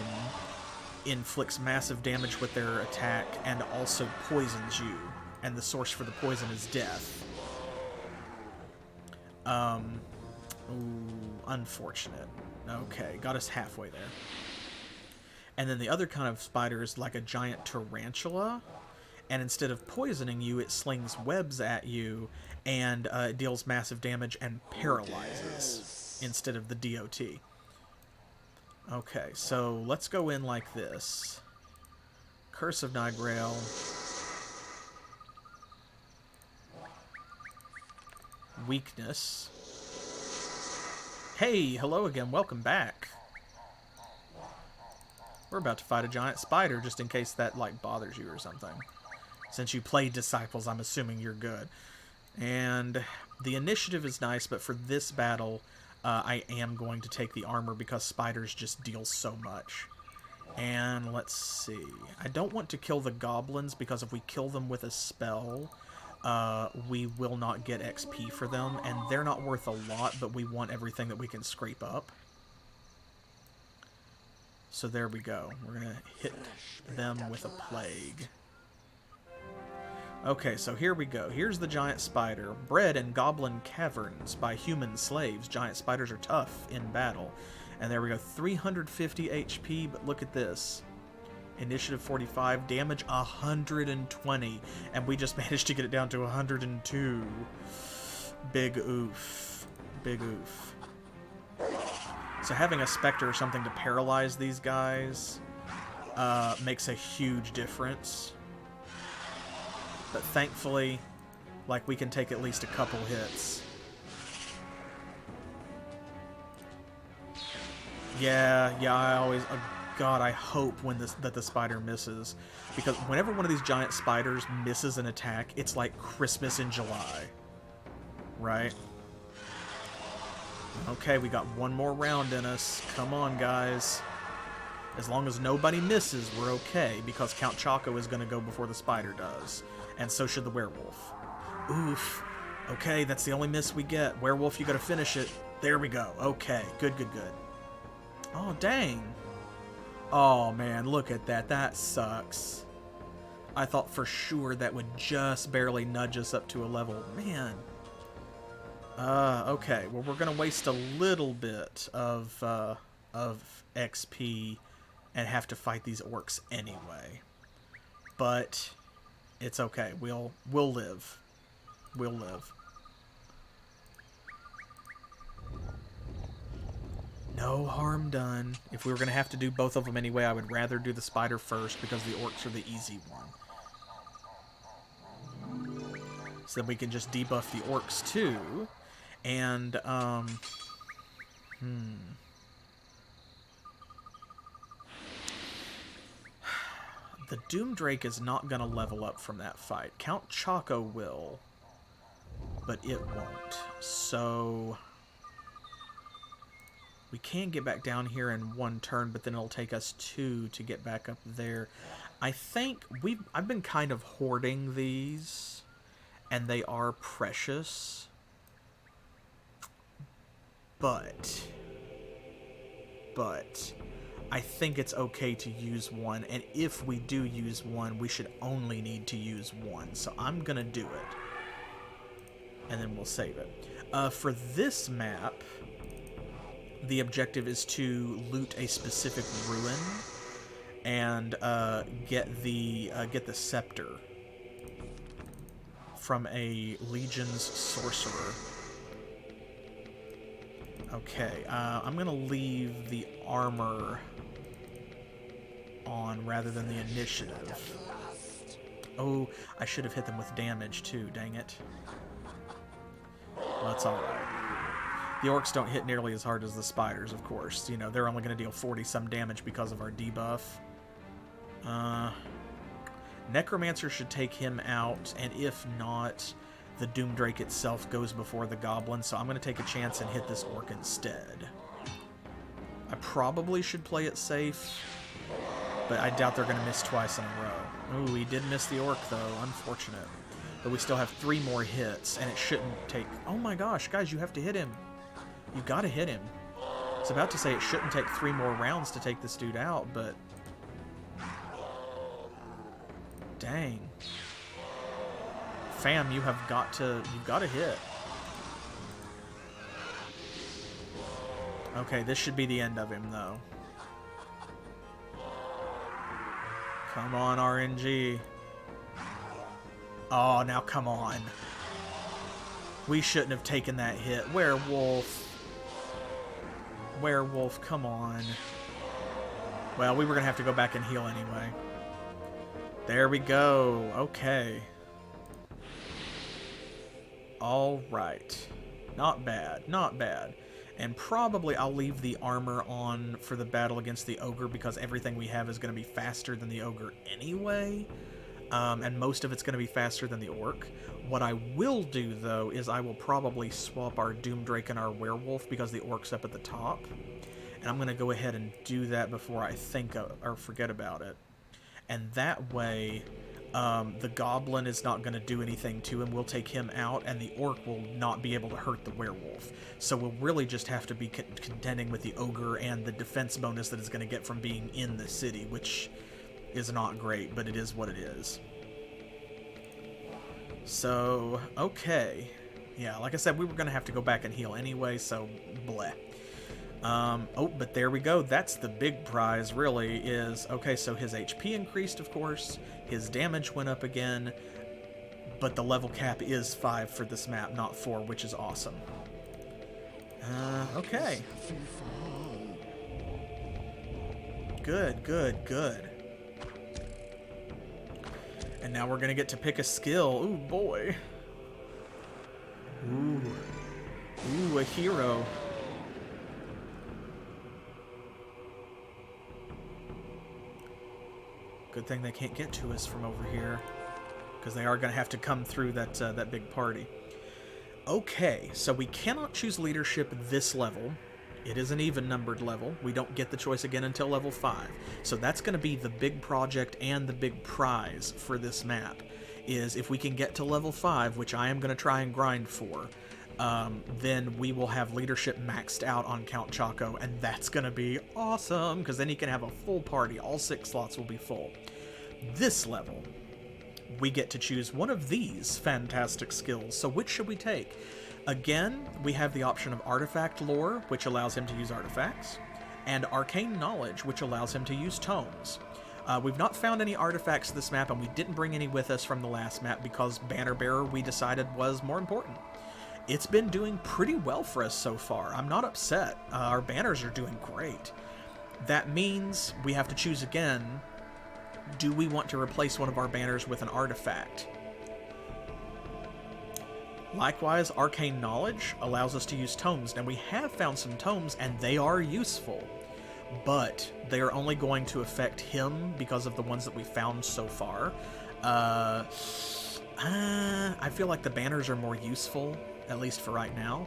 inflicts massive damage with their attack and also poisons you. And the source for the poison is death. Ooh, unfortunate. Okay, got us halfway there. And then the other kind of spider is like a giant tarantula. And instead of poisoning you, it slings webs at you and deals massive damage and paralyzes instead of the DOT. Okay, so let's go in like this. Curse of Nightgrail. Weakness. Hey, hello again. Welcome back. We're about to fight a giant spider, just in case that, like, bothers you or something. Since you played Disciples, I'm assuming you're good. And the initiative is nice, but for this battle, I am going to take the armor because spiders just deal so much. And let's see. I don't want to kill the goblins because if we kill them with a spell, we will not get XP for them, and they're not worth a lot, but we want everything that we can scrape up. So there we go. We're going to hit them with a plague. Okay, so here we go. Here's the giant spider. Bred in goblin caverns by human slaves, giant spiders are tough in battle. And there we go. 350 HP, but look at this. Initiative 45, damage 120, and we just managed to get it down to 102. Big oof. Big oof. So having a Spectre or something to paralyze these guys makes a huge difference. But thankfully, like, we can take at least a couple hits. Yeah, I always... God, I hope that the spider misses. Because whenever one of these giant spiders misses an attack, it's like Christmas in July. Right? Okay, we got one more round in us. Come on, guys. As long as nobody misses, we're okay. Because Count Choco is going to go before the spider does. And so should the werewolf. Oof. Okay, that's the only miss we get. Werewolf, you got to finish it. There we go. Okay, good. Oh, dang. Oh, man, look at that. That sucks. I thought for sure that would just barely nudge us up to a level. Man. Okay. Well, we're going to waste a little bit of XP and have to fight these orcs anyway. But it's okay. We'll live. We'll live. No harm done. If we were going to have to do both of them anyway, I would rather do the spider first because the orcs are the easy one. So then we can just debuff the orcs too. And, the Doomdrake is not going to level up from that fight. Count Choco will, but it won't. So we can get back down here in one turn, but then it'll take us 2 to get back up there. I think I've been kind of hoarding these, and they are precious. But I think it's okay to use one, and if we do use one, we should only need to use one. So I'm gonna do it, and then we'll save it. For this map, the objective is to loot a specific ruin and get the scepter from a Legion's sorcerer. Okay, I'm gonna leave the armor on rather than the initiative. Oh, I should have hit them with damage too, dang it. Well, that's alright. The orcs don't hit nearly as hard as the spiders, of course. You know, they're only going to deal 40-some damage because of our debuff. Necromancer should take him out, and if not, the Doomdrake itself goes before the Goblin, so I'm going to take a chance and hit this Orc instead. I probably should play it safe, but I doubt they're going to miss twice in a row. Ooh, he did miss the Orc, though. Unfortunate. But we still have 3 more hits, and it shouldn't take... Oh my gosh, guys, you have to hit him. You gotta hit him. I was about to say it shouldn't take 3 more rounds to take this dude out, but... Dang. Fam, you've got to hit. Okay, this should be the end of him, though. Come on, RNG. Oh, now come on. We shouldn't have taken that hit. Werewolf. Werewolf, come on. Well, we were going to have to go back and heal anyway. There we go. Okay. All right. Not bad. Not bad. And probably I'll leave the armor on for the battle against the Ogre because everything we have is going to be faster than the Ogre anyway. And most of it's going to be faster than the Orc. What I will do, though, is I will probably swap our Doomdrake and our Werewolf because the Orc's up at the top. And I'm going to go ahead and do that before I think or forget about it. And that way, the Goblin is not going to do anything to him. We'll take him out, and the Orc will not be able to hurt the Werewolf. So we'll really just have to be contending with the Ogre and the defense bonus that it's going to get from being in the city, which is not great, but it is what it is. So, okay. Yeah, like I said, we were going to have to go back and heal anyway, so bleh. Oh, but there we go. That's the big prize, really, is... Okay, so his HP increased, of course. His damage went up again. But the level cap is 5 for this map, not 4, which is awesome. Okay. Good, good, good. And now we're going to get to pick a skill. Ooh, boy. Ooh. Ooh, a hero. Good thing they can't get to us from over here, because they are going to have to come through that big party. Okay, so we cannot choose leadership this level. It is an even-numbered level. We don't get the choice again until level 5. So that's going to be the big project and the big prize for this map, is if we can get to level 5, which I am going to try and grind for, then we will have leadership maxed out on Count Choco, and that's going to be awesome, because then he can have a full party. All 6 slots will be full. This level, we get to choose one of these fantastic skills. So which should we take? Again, we have the option of Artifact Lore, which allows him to use artifacts, and Arcane Knowledge, which allows him to use tomes. We've not found any artifacts this map, and we didn't bring any with us from the last map because Banner Bearer, we decided, was more important. It's been doing pretty well for us so far. I'm not upset. Our banners are doing great. That means we have to choose again. Do we want to replace one of our banners with an artifact? Likewise, Arcane Knowledge allows us to use tomes. Now, we have found some tomes, and they are useful, but they are only going to affect him because of the ones that we found so far. I feel like the banners are more useful, at least for right now.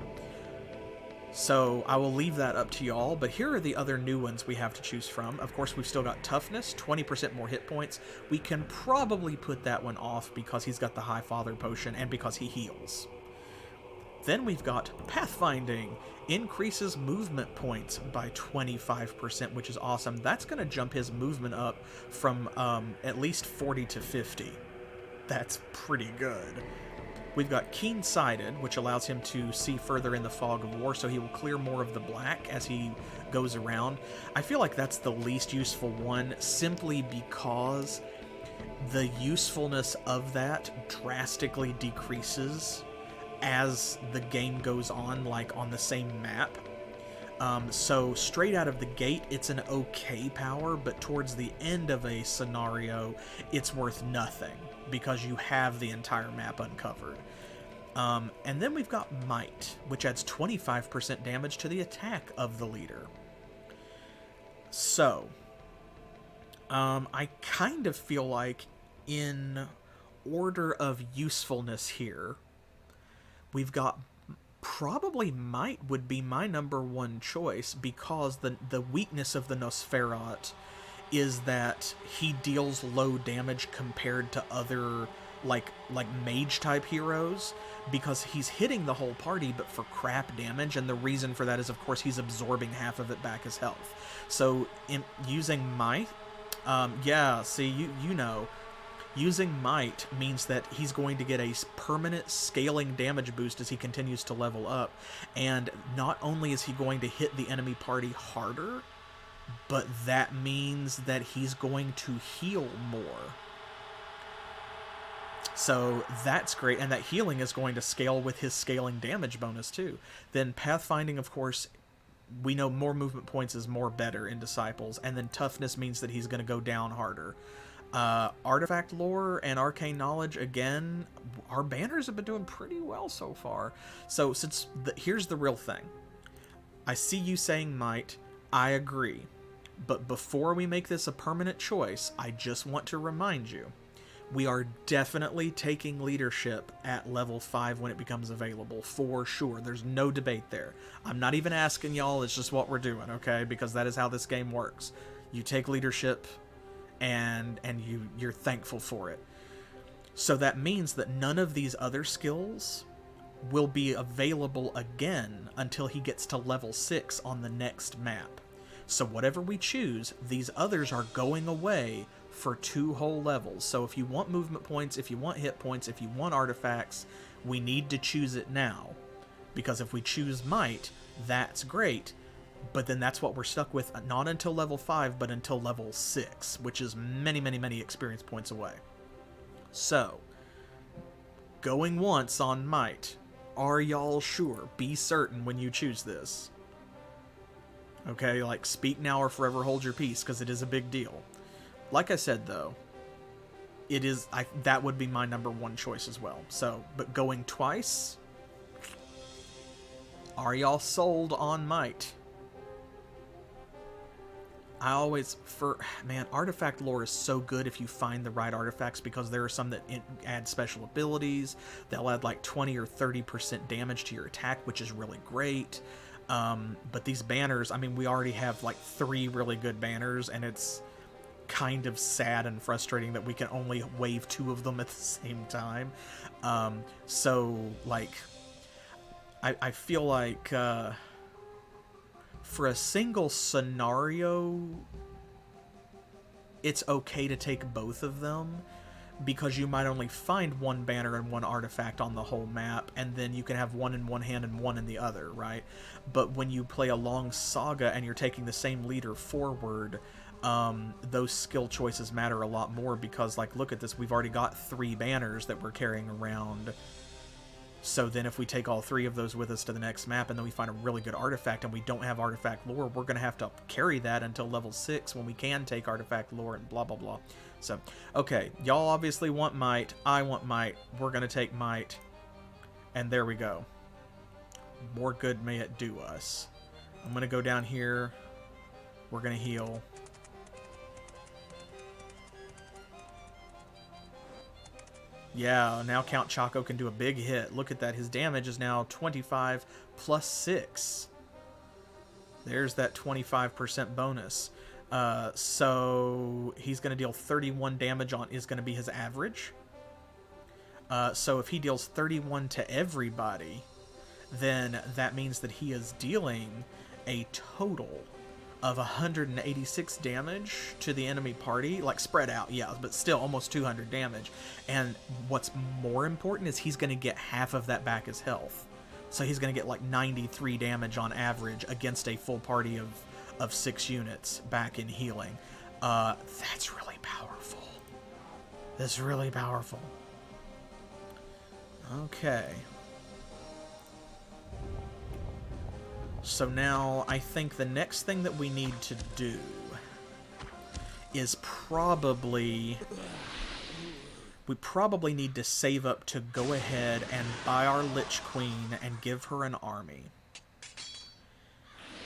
So I will leave that up to y'all, but here are the other new ones we have to choose from. Of course, we've still got Toughness, 20% more hit points. We can probably put that one off because he's got the High Father potion and because he heals. Then we've got Pathfinding, increases movement points by 25%, which is awesome. That's going to jump his movement up from at least 40 to 50. That's pretty good. We've got Keen-Sighted, which allows him to see further in the fog of war, so he will clear more of the black as he goes around. I feel like that's the least useful one, simply because the usefulness of that drastically decreases as the game goes on, like on the same map. So straight out of the gate, it's an okay power, but towards the end of a scenario, it's worth nothing, because you have the entire map uncovered. And then we've got Might, which adds 25% damage to the attack of the leader. So, I kind of feel like in order of usefulness here, we've got probably Might would be my number one choice, because the weakness of the Nosferat is that he deals low damage compared to other like mage type heroes, because he's hitting the whole party but for crap damage, and the reason for that is of course he's absorbing half of it back as health. So using Might, yeah, see, you know, using Might means that he's going to get a permanent scaling damage boost as he continues to level up, and not only is he going to hit the enemy party harder, but that means that he's going to heal more. So that's great, and that healing is going to scale with his scaling damage bonus too. Then pathfinding, of course, we know more movement points is more better in Disciples, and then toughness means that he's going to go down harder. Artifact lore and arcane knowledge, again, our banners have been doing pretty well so far. So here's the real thing. I see you saying Might, I agree. But before we make this a permanent choice, I just want to remind you, we are definitely taking leadership at level 5 when it becomes available, for sure. There's no debate there. I'm not even asking y'all, it's just what we're doing, okay? Because that is how this game works. You take leadership, and you're thankful for it. So that means that none of these other skills will be available again until he gets to level 6 on the next map. So whatever we choose, these others are going away for 2 whole levels. So if you want movement points, if you want hit points, if you want artifacts, we need to choose it now. Because if we choose Might, that's great, but then that's what we're stuck with, not until level 5, but until level 6, which is many, many, many experience points away. So, going once on Might. Are y'all sure? Be certain when you choose this. Okay, like, speak now or forever hold your peace, because it is a big deal. Like I said, though, it is, that would be my number one choice as well. So, but going twice, are y'all sold on Might? I always, man, artifact lore is so good if you find the right artifacts, because there are some that add special abilities. They'll add like 20 or 30% damage to your attack, which is really great. But these banners, I mean, we already have like 3 really good banners, and it's kind of sad and frustrating that we can only wave 2 of them at the same time. So, like, I feel like for a single scenario, it's okay to take both of them, because you might only find 1 banner and 1 artifact on the whole map, and then you can have 1 in one hand and 1 in the other, right? But when you play a long saga and you're taking the same leader forward, those skill choices matter a lot more, because, like, look at this, we've already got 3 banners that we're carrying around. So then if we take all 3 of those with us to the next map, and then we find a really good artifact and we don't have artifact lore, we're going to have to carry that until level 6 when we can take artifact lore and blah, blah, blah. So, okay, y'all obviously want Might. I want Might. We're going to take Might. And there we go. More good may it do us. I'm going to go down here. We're going to heal. Yeah, now Count Choco can do a big hit. Look at that. His damage is now 25 plus 6. There's that 25% bonus. So he's going to deal 31 damage on, is going to be his average. So if he deals 31 to everybody, then that means that he is dealing a total of 186 damage to the enemy party, like spread out, yeah, but still almost 200 damage. And what's more important is he's going to get half of that back as health. So he's going to get like 93 damage on average against a full party of 6 units back in healing. That's really powerful. That's really powerful. Okay. So now I think the next thing that we need to do is we probably need to save up to go ahead and buy our Lich Queen and give her an army.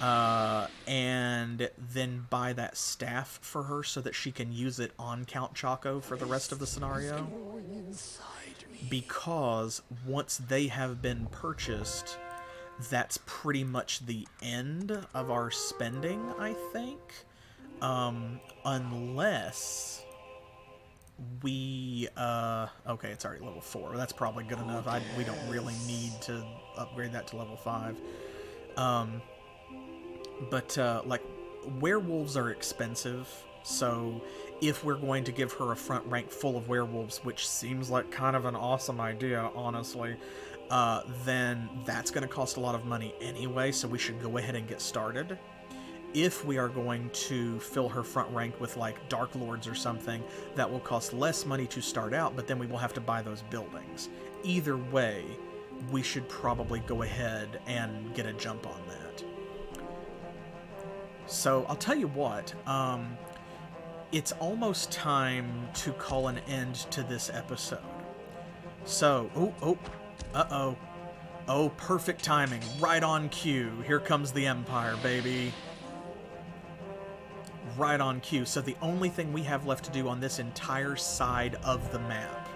and then buy that staff for her so that she can use it on Count Choco for the rest of the scenario. Going inside me. Because once they have been purchased, that's pretty much the end of our spending, I think. Unless we okay, it's already level 4. That's probably good enough. We don't really need to upgrade that to level 5. But like, werewolves are expensive, so if we're going to give her a front rank full of werewolves, which seems like kind of an awesome idea, honestly, then that's going to cost a lot of money anyway, so we should go ahead and get started. If we are going to fill her front rank with, like, Dark Lords or something, that will cost less money to start out, but then we will have to buy those buildings. Either way, we should probably go ahead and get a jump on that. So, I'll tell you what, it's almost time to call an end to this episode. So, uh-oh. Oh, perfect timing, right on cue. Here comes the Empire, baby. Right on cue. So the only thing we have left to do on this entire side of the map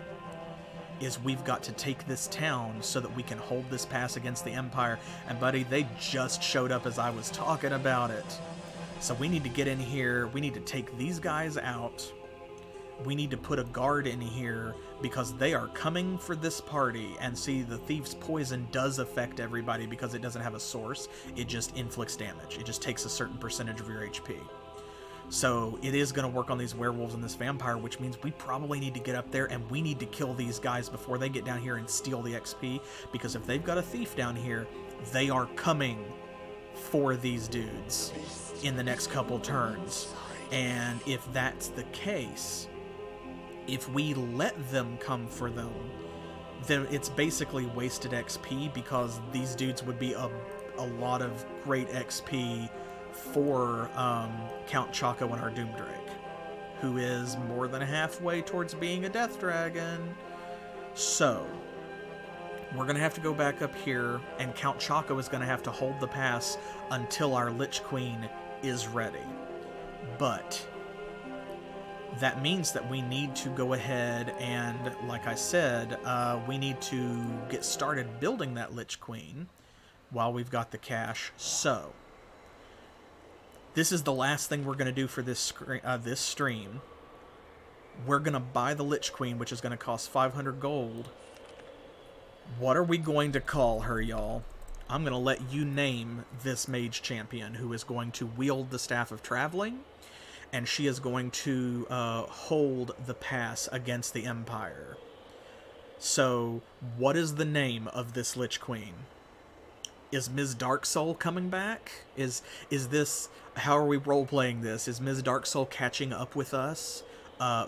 is we've got to take this town so that we can hold this pass against the Empire. And buddy, they just showed up as I was talking about it. So we need to get in here. We need to take these guys out. We need to put a guard in here because they are coming for this party. And see, the Thief's Poison does affect everybody because it doesn't have a source. It just inflicts damage. It just takes a certain percentage of your HP. So it is going to work on these werewolves and this vampire, which means we probably need to get up there and we need to kill these guys before they get down here and steal the XP. Because if they've got a thief down here, they are coming for these dudes in the next couple turns. And if that's the case, if we let them come for them, then it's basically wasted XP because these dudes would be a lot of great XP for Count Choco and our Doomdrake, who is more than halfway towards being a Death Dragon. So, we're going to have to go back up here, and Count Choco is going to have to hold the pass until our Lich Queen is ready. But that means that we need to go ahead and, like I said, we need to get started building that Lich Queen while we've got the cash. So, this is the last thing we're going to do for this stream. We're going to buy the Lich Queen, which is going to cost 500 gold. What are we going to call her, y'all? I'm going to let you name this mage champion who is going to wield the Staff of Traveling, and she is going to hold the pass against the Empire. So, what is the name of this Lich Queen? Is Ms. Darksoul coming back? Is this... How are we role-playing this? Is Ms. Darksoul catching up with us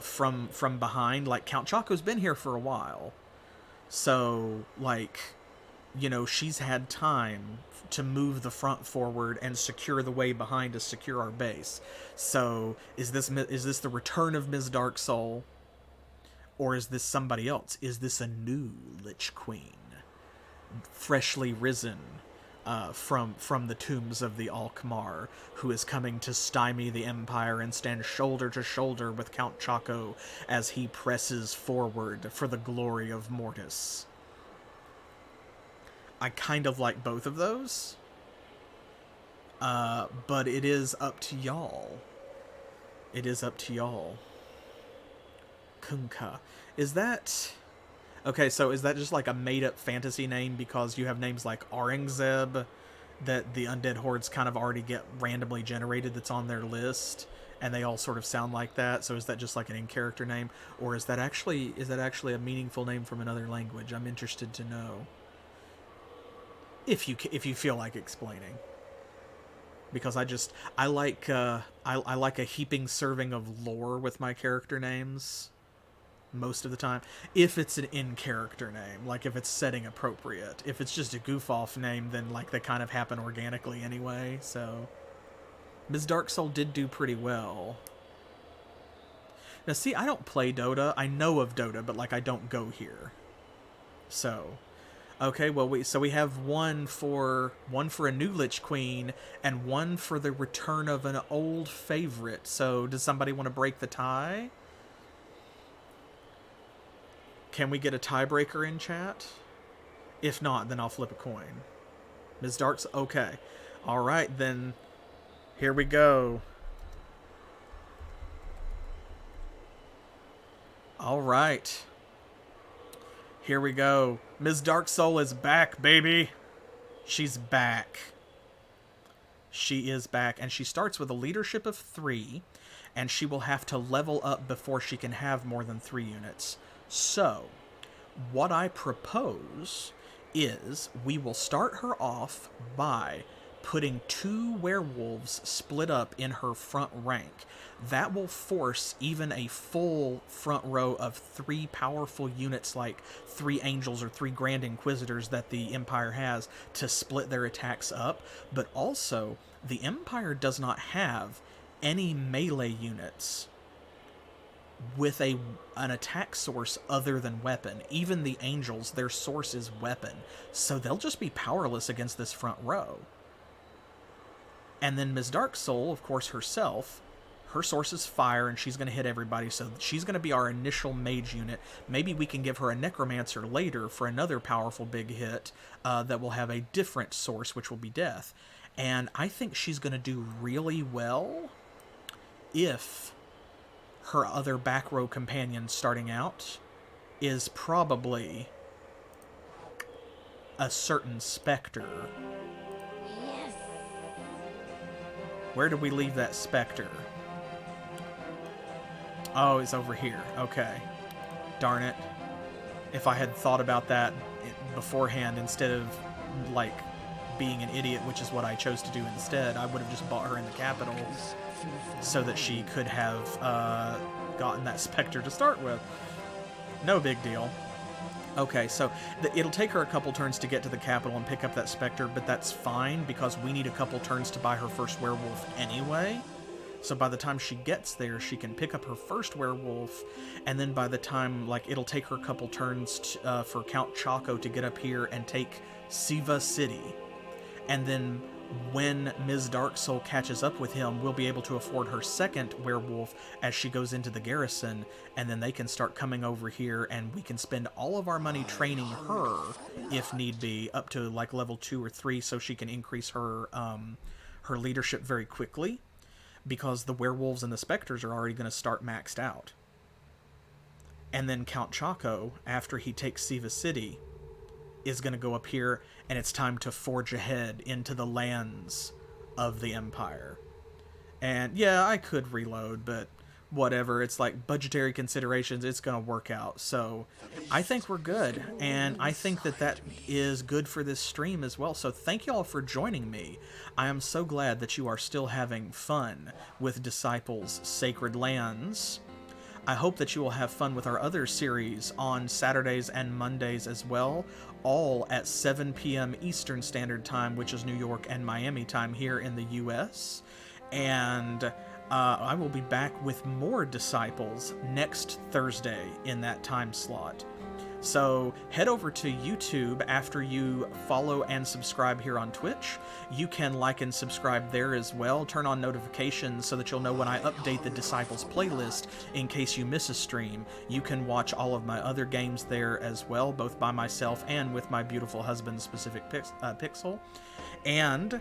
from behind? Like, Count Choco's been here for a while. So, like, you know, she's had time to move the front forward and secure the way behind to secure our base. So, is this the return of Ms. Darksoul? Or is this somebody else? Is this a new Lich Queen? Freshly risen from the tombs of the Alkmaar, who is coming to stymie the Empire and stand shoulder to shoulder with Count Choco as he presses forward for the glory of Mortis. I kind of like both of those, but it is up to y'all. It is up to y'all. Kunkka. Is that... Okay, so is that just like a made-up fantasy name because you have names like Aurangzeb that the Undead Hordes kind of already get randomly generated that's on their list, and they all sort of sound like that? So is that just like an in-character name, or is that actually a meaningful name from another language? I'm interested to know. If you feel like explaining, because I like a heaping serving of lore with my character names. Most of the time, if it's an in-character name, like if it's setting appropriate. If it's just a goof-off name, then like they kind of happen organically anyway. So Ms. Darksoul did do pretty well. Now see, I don't play Dota. I know of Dota, but like I don't go here. So Okay, well, we have one for a new Lich Queen and one for the return of an old favorite. So does somebody want to break the tie? Can we get a tiebreaker in chat? If not, then I'll flip a coin. Ms. Dark's okay. All right, then here we go. All right. Here we go. Ms. Dark Soul is back, baby. She's back. She is back, and she starts with a leadership of 3, and she will have to level up before she can have more than 3 units. So, what I propose is we will start her off by putting 2 werewolves split up in her front rank. That will force even a full front row of 3 powerful units like 3 angels or 3 grand inquisitors that the Empire has to split their attacks up. But also, the Empire does not have any melee units with an attack source other than weapon. Even the angels, their source is weapon. So they'll just be powerless against this front row. And then Ms. Dark Soul, of course, herself, her source is fire, and she's going to hit everybody, so she's going to be our initial mage unit. Maybe we can give her a necromancer later for another powerful big hit that will have a different source, which will be death. And I think she's going to do really well if her other back row companion starting out is probably a certain specter. Yes. Where did we leave that specter? Oh, it's over here. Okay. Darn it. If I had thought about that beforehand instead of, like, being an idiot, which is what I chose to do instead, I would have just bought her in the capital so that she could have gotten that specter to start with. No big deal. Okay, so it'll take her a couple turns to get to the capital and pick up that specter, but that's fine because we need a couple turns to buy her first werewolf anyway. So by the time she gets there, she can pick up her first werewolf, and then by the time, like, it'll take her a couple turns for Count Choco to get up here and take Siva City. And then when Ms. Dark Soul catches up with him, we'll be able to afford her second werewolf as she goes into the garrison, and then they can start coming over here, and we can spend all of our money training her, if need be, up to, like, level 2 or 3, so she can increase her, her leadership very quickly. Because the werewolves and the specters are already going to start maxed out. And then Count Choco, after he takes Siva City, is going to go up here, and it's time to forge ahead into the lands of the Empire. And yeah, I could reload, but whatever. It's like budgetary considerations, it's going to work out. So I think we're good, and I think that that is good for this stream as well. So thank you all for joining me. I am so glad that you are still having fun with Disciples Sacred Lands. I hope that you will have fun with our other series on Saturdays and Mondays as well, all at 7 p.m. Eastern Standard Time, which is New York and Miami time here in the U.S. And I will be back with more Disciples next Thursday in that time slot. So head over to YouTube after you follow and subscribe here on Twitch. You can like and subscribe there as well. Turn on notifications so that you'll know when I update the Disciples playlist in case you miss a stream. You can watch all of my other games there as well, both by myself and with my beautiful husband, Specific Pixel. And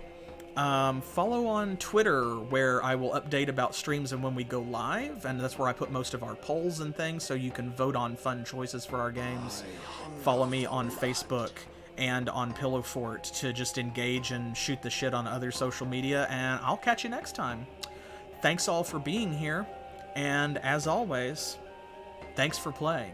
follow on Twitter, where I will update about streams and when we go live, and that's where I put most of our polls and things, so you can vote on fun choices for our games. Follow me on Facebook and on Pillow Fort to just engage and shoot the shit on other social media, and I'll catch you next time. Thanks all for being here, and as always, thanks for playing.